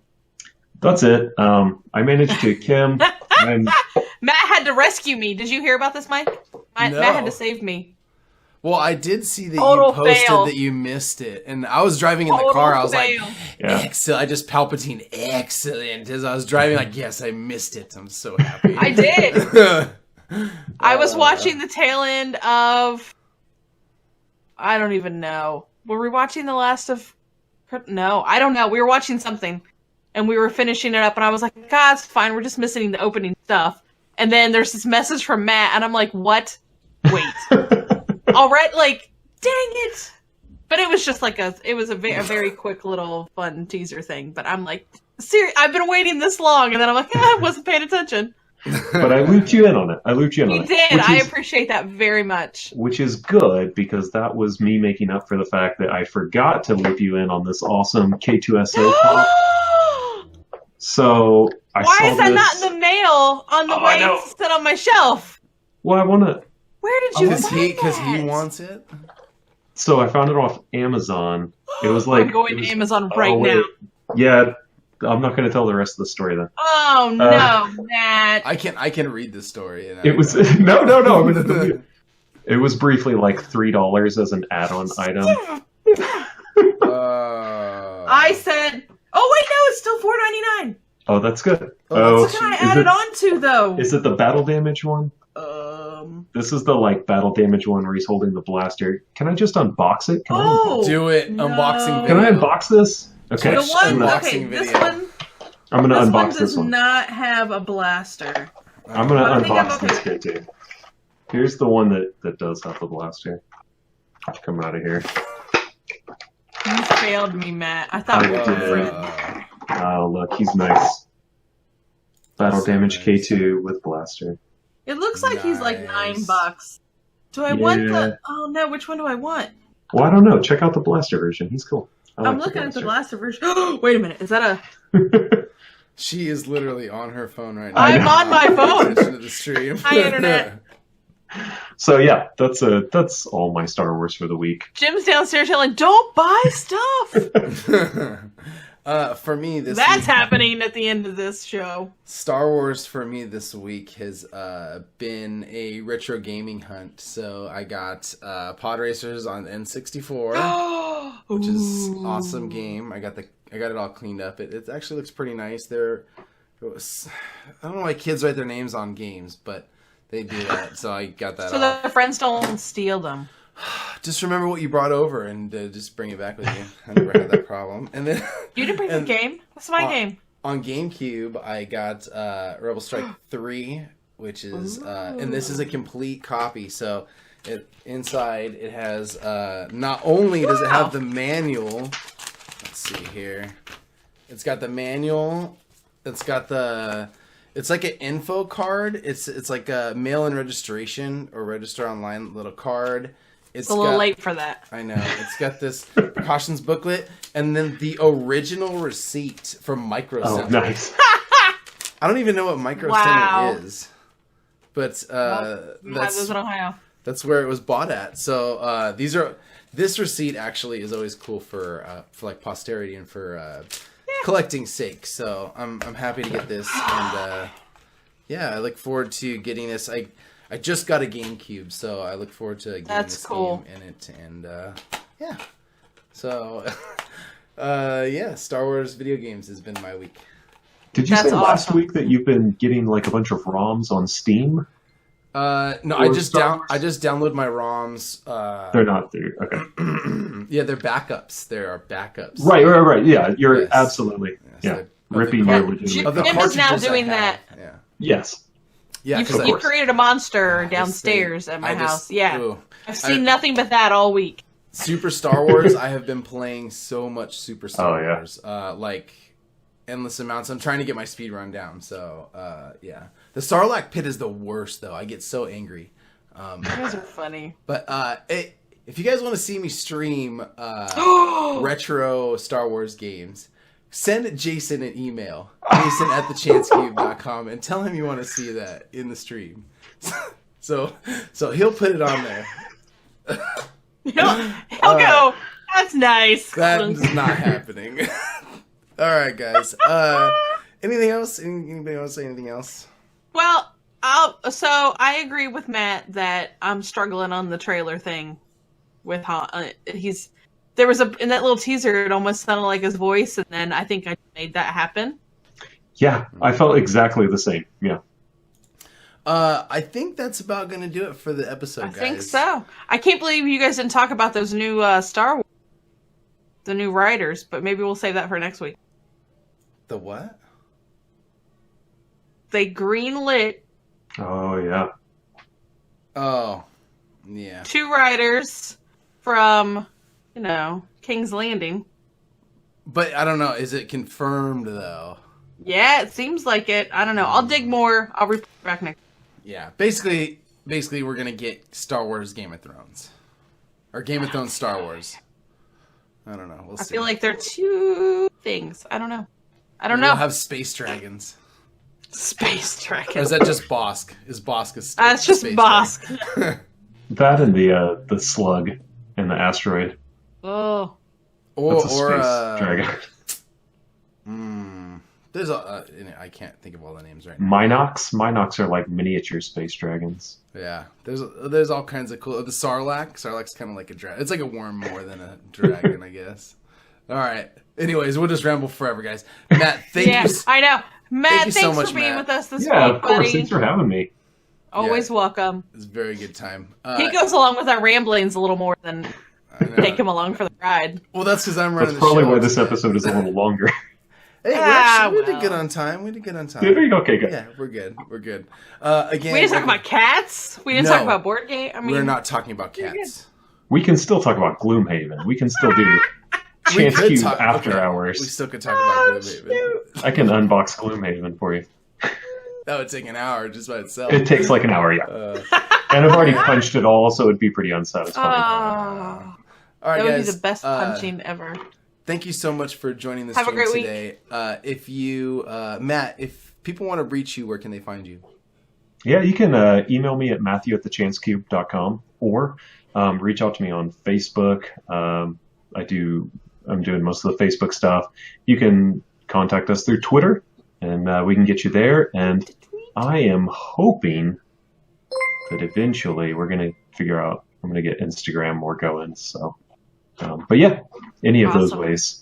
that's it. I managed to Kim. Matt had to rescue me. Did you hear about this, Mike? Matt had to save me. Well, I did see that you posted that you missed it, and I was driving in the car. I was like, "Excellent!" I just Palpatine, excellent. As I was driving, like, yes, I missed it. I'm so happy. I did. I was watching the tail end of. I don't even know. Were we watching the last of? No, I don't know. We were watching something, and we were finishing it up, and I was like, "God, it's fine. We're just missing the opening stuff." And then there's this message from Matt, and I'm like, "What? Wait." All right, like, dang it! But it was just like a very quick little fun teaser thing. But I'm like, I've been waiting this long, and then I'm like, I wasn't paying attention. But I looped you in on it. You did. I appreciate that very much. Which is good, because that was me making up for the fact that I forgot to loop you in on this awesome K2SO pop. So Why is that not in the mail on the way to sit on my shelf? Well, I want to. Where did you find that? Because he wants it? So I found it off Amazon. It was like... I'm going to Amazon right now. Yeah, I'm not going to tell the rest of the story then. Oh, no, Matt. I can read the story. It was... No. It was briefly like $3 as an add-on item. I said... Oh, wait, no, it's still $4.99. Oh, that's good. What can I add it on to, though? Is it the battle damage one? This is the battle damage one where he's holding the blaster. Can I just unbox it? Do it. No. Unboxing video. Can I unbox this? Okay. This one. I'm gonna unbox this one. Does not have a blaster. I'm gonna unbox this kit too. Here's the one that does have the blaster. Come out of here. You failed me, Matt. I thought we were friends. Oh, look, he's nice. Battle damage K2 with blaster. It looks like he's like $9. Do I want the... Oh, no, which one do I want? Well, I don't know. Check out the blaster version. He's cool. I'm looking at the blaster version. Wait a minute. Is that a... She is literally on her phone right now. I'm on my phone. To the stream. Hi, Internet. So, yeah, that's all my Star Wars for the week. Jim's downstairs yelling, don't buy stuff! For me, that's happening at the end of this show. Star Wars for me this week has been a retro gaming hunt. So I got Pod Racers on N64, which is an awesome game. I got it all cleaned up. It actually looks pretty nice. I don't know why kids write their names on games, but they do that. So I got that. So their friends don't steal them. Just remember what you brought over and just bring it back with you. I never had that problem. And then you didn't bring the game. That's my game. On GameCube, I got Rebel Strike 3, which is and this is a complete copy. So inside it has not only does it have the manual. Let's see here. It's got the manual. It's got it's like an info card. It's like a mail-in registration or register online little card. It's a little late for that. I know. It's got this precautions booklet and then the original receipt from Micro Center. Oh, nice. I don't even know what Micro Center is. But that's in Ohio. That's where it was bought at. So this receipt actually is always cool for like posterity and for collecting sake. So I'm happy to get this and I look forward to getting this. I just got a GameCube, so I look forward to getting this game in it. And, So, Star Wars video games has been my week. Did you say last week that you've been getting, like, a bunch of ROMs on Steam? No, I just download my ROMs. They're not there. Okay. Yeah, they're backups. There are backups. Right. Yeah, you're absolutely. Yeah. Ripping your legitimate. Jim is now doing that. Yeah. Yes. Yeah, you created a monster downstairs at my house. I've seen nothing but that all week. Super Star Wars. I have been playing so much Super Star Wars, like endless amounts. I'm trying to get my speed run down. So the Sarlacc pit is the worst though. I get so angry. You guys are funny. But if you guys want to see me stream retro Star Wars games, send Jason an email, jason@thechancecube.com, and tell him you want to see that in the stream. So he'll put it on there. He'll go, that's nice. That is not happening. All right, guys. Anything else? Anybody want to say anything else? Well, so I agree with Matt that I'm struggling on the trailer thing with Han. There was in that little teaser, it almost sounded like his voice, and then I think I made that happen. Yeah, I felt exactly the same. Yeah. I think that's about going to do it for the episode, guys. I think so. I can't believe you guys didn't talk about those new Star Wars, the new writers, but maybe we'll save that for next week. The what? They greenlit. Oh, yeah. Oh, yeah. 2 writers from, King's Landing. But I don't know. Is it confirmed, though? Yeah, it seems like it. I don't know. I'll dig more. I'll report back next. Yeah. Basically, we're going to get Star Wars Game of Thrones. Or Game of Thrones Star Wars. I don't know. We'll see. I feel like they're 2 things. I don't know. We'll have space dragons. Space dragons. Or is that just Bosk? Is Bosk a space? It's just Bosk. That and the slug and the asteroid. Oh. That's a space dragon. There's I can't think of all the names right now. Minox are like miniature space dragons. Yeah, there's all kinds of cool. The Sarlacc's kind of like a dragon. It's like a worm more than a dragon, I guess. All right. Anyways, we'll just ramble forever, guys. Matt, thank you. I know. Matt, thanks so much, for being with us this week, Yeah, of course. buddy. Thanks for having me. Always welcome. It's a very good time. He goes along with our ramblings a little more than take him along for the ride. Well, that's because I'm running That's the show. probably why this episode is a little longer. Hey, we did good on time. Did we? Okay, good. Yeah, we're good. Again, we didn't talk about cats. We didn't talk about board game. We're not talking about cats. We can still talk about Gloomhaven. We can still do Chance Cube after hours. We still could talk about Gloomhaven. I can unbox Gloomhaven for you. That would take an hour just by itself. It takes like an hour, yeah. And I've already punched it all, so it'd be pretty unsatisfying. All right, that would guys, be the best punching ever. Thank you so much for joining this Have a stream great today. If you, Matt, if people want to reach you, where can they find you? Yeah, you can email me at matthew@thechancecube.com or reach out to me on Facebook. I'm doing most of the Facebook stuff. You can contact us through Twitter, and we can get you there. And I am hoping that eventually we're going to figure out, I'm going to get Instagram more going. So, but yeah, any of those ways.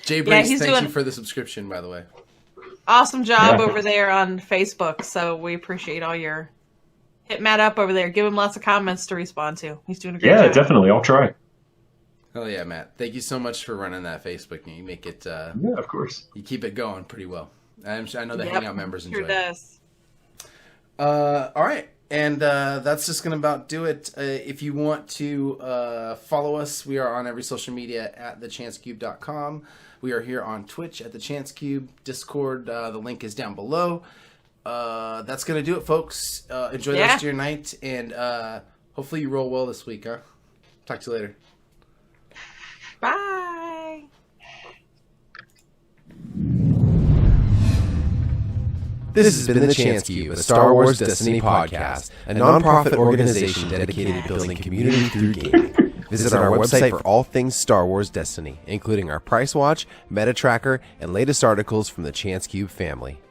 Jay Briggs, thank you for the subscription, by the way. Awesome job over there on Facebook. So we appreciate all your hit Matt up over there. Give him lots of comments to respond to. He's doing a great job. Yeah, definitely. I'll try. Oh yeah, Matt. Thank you so much for running that Facebook. You make it. Yeah, of course. You keep it going pretty well. I know the Hangout members enjoy it. Does. All right. And that's just going to about do it. If you want to follow us, we are on every social media at thechancecube.com. We are here on Twitch at thechancecube. Discord, the link is down below. That's going to do it, folks. Enjoy the rest of your night. And hopefully you roll well this week, huh? Talk to you later. Bye. This has been The Chance Cube, a Star Wars Destiny podcast, a non-profit organization dedicated to building community through gaming. Visit our website for all things Star Wars Destiny, including our price watch, meta tracker, and latest articles from the Chance Cube family.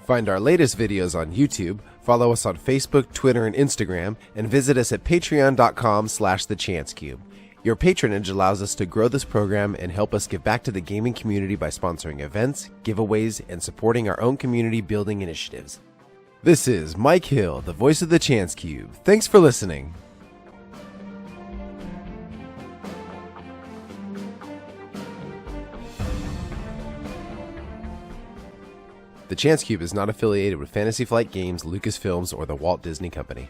Find our latest videos on YouTube, follow us on Facebook, Twitter, and Instagram, and visit us at patreon.com/thechancecube. Your patronage allows us to grow this program and help us give back to the gaming community by sponsoring events, giveaways, and supporting our own community building initiatives. This is Mike Hill, the voice of the Chance Cube. Thanks for listening. The Chance Cube is not affiliated with Fantasy Flight Games, Lucasfilms, or the Walt Disney Company.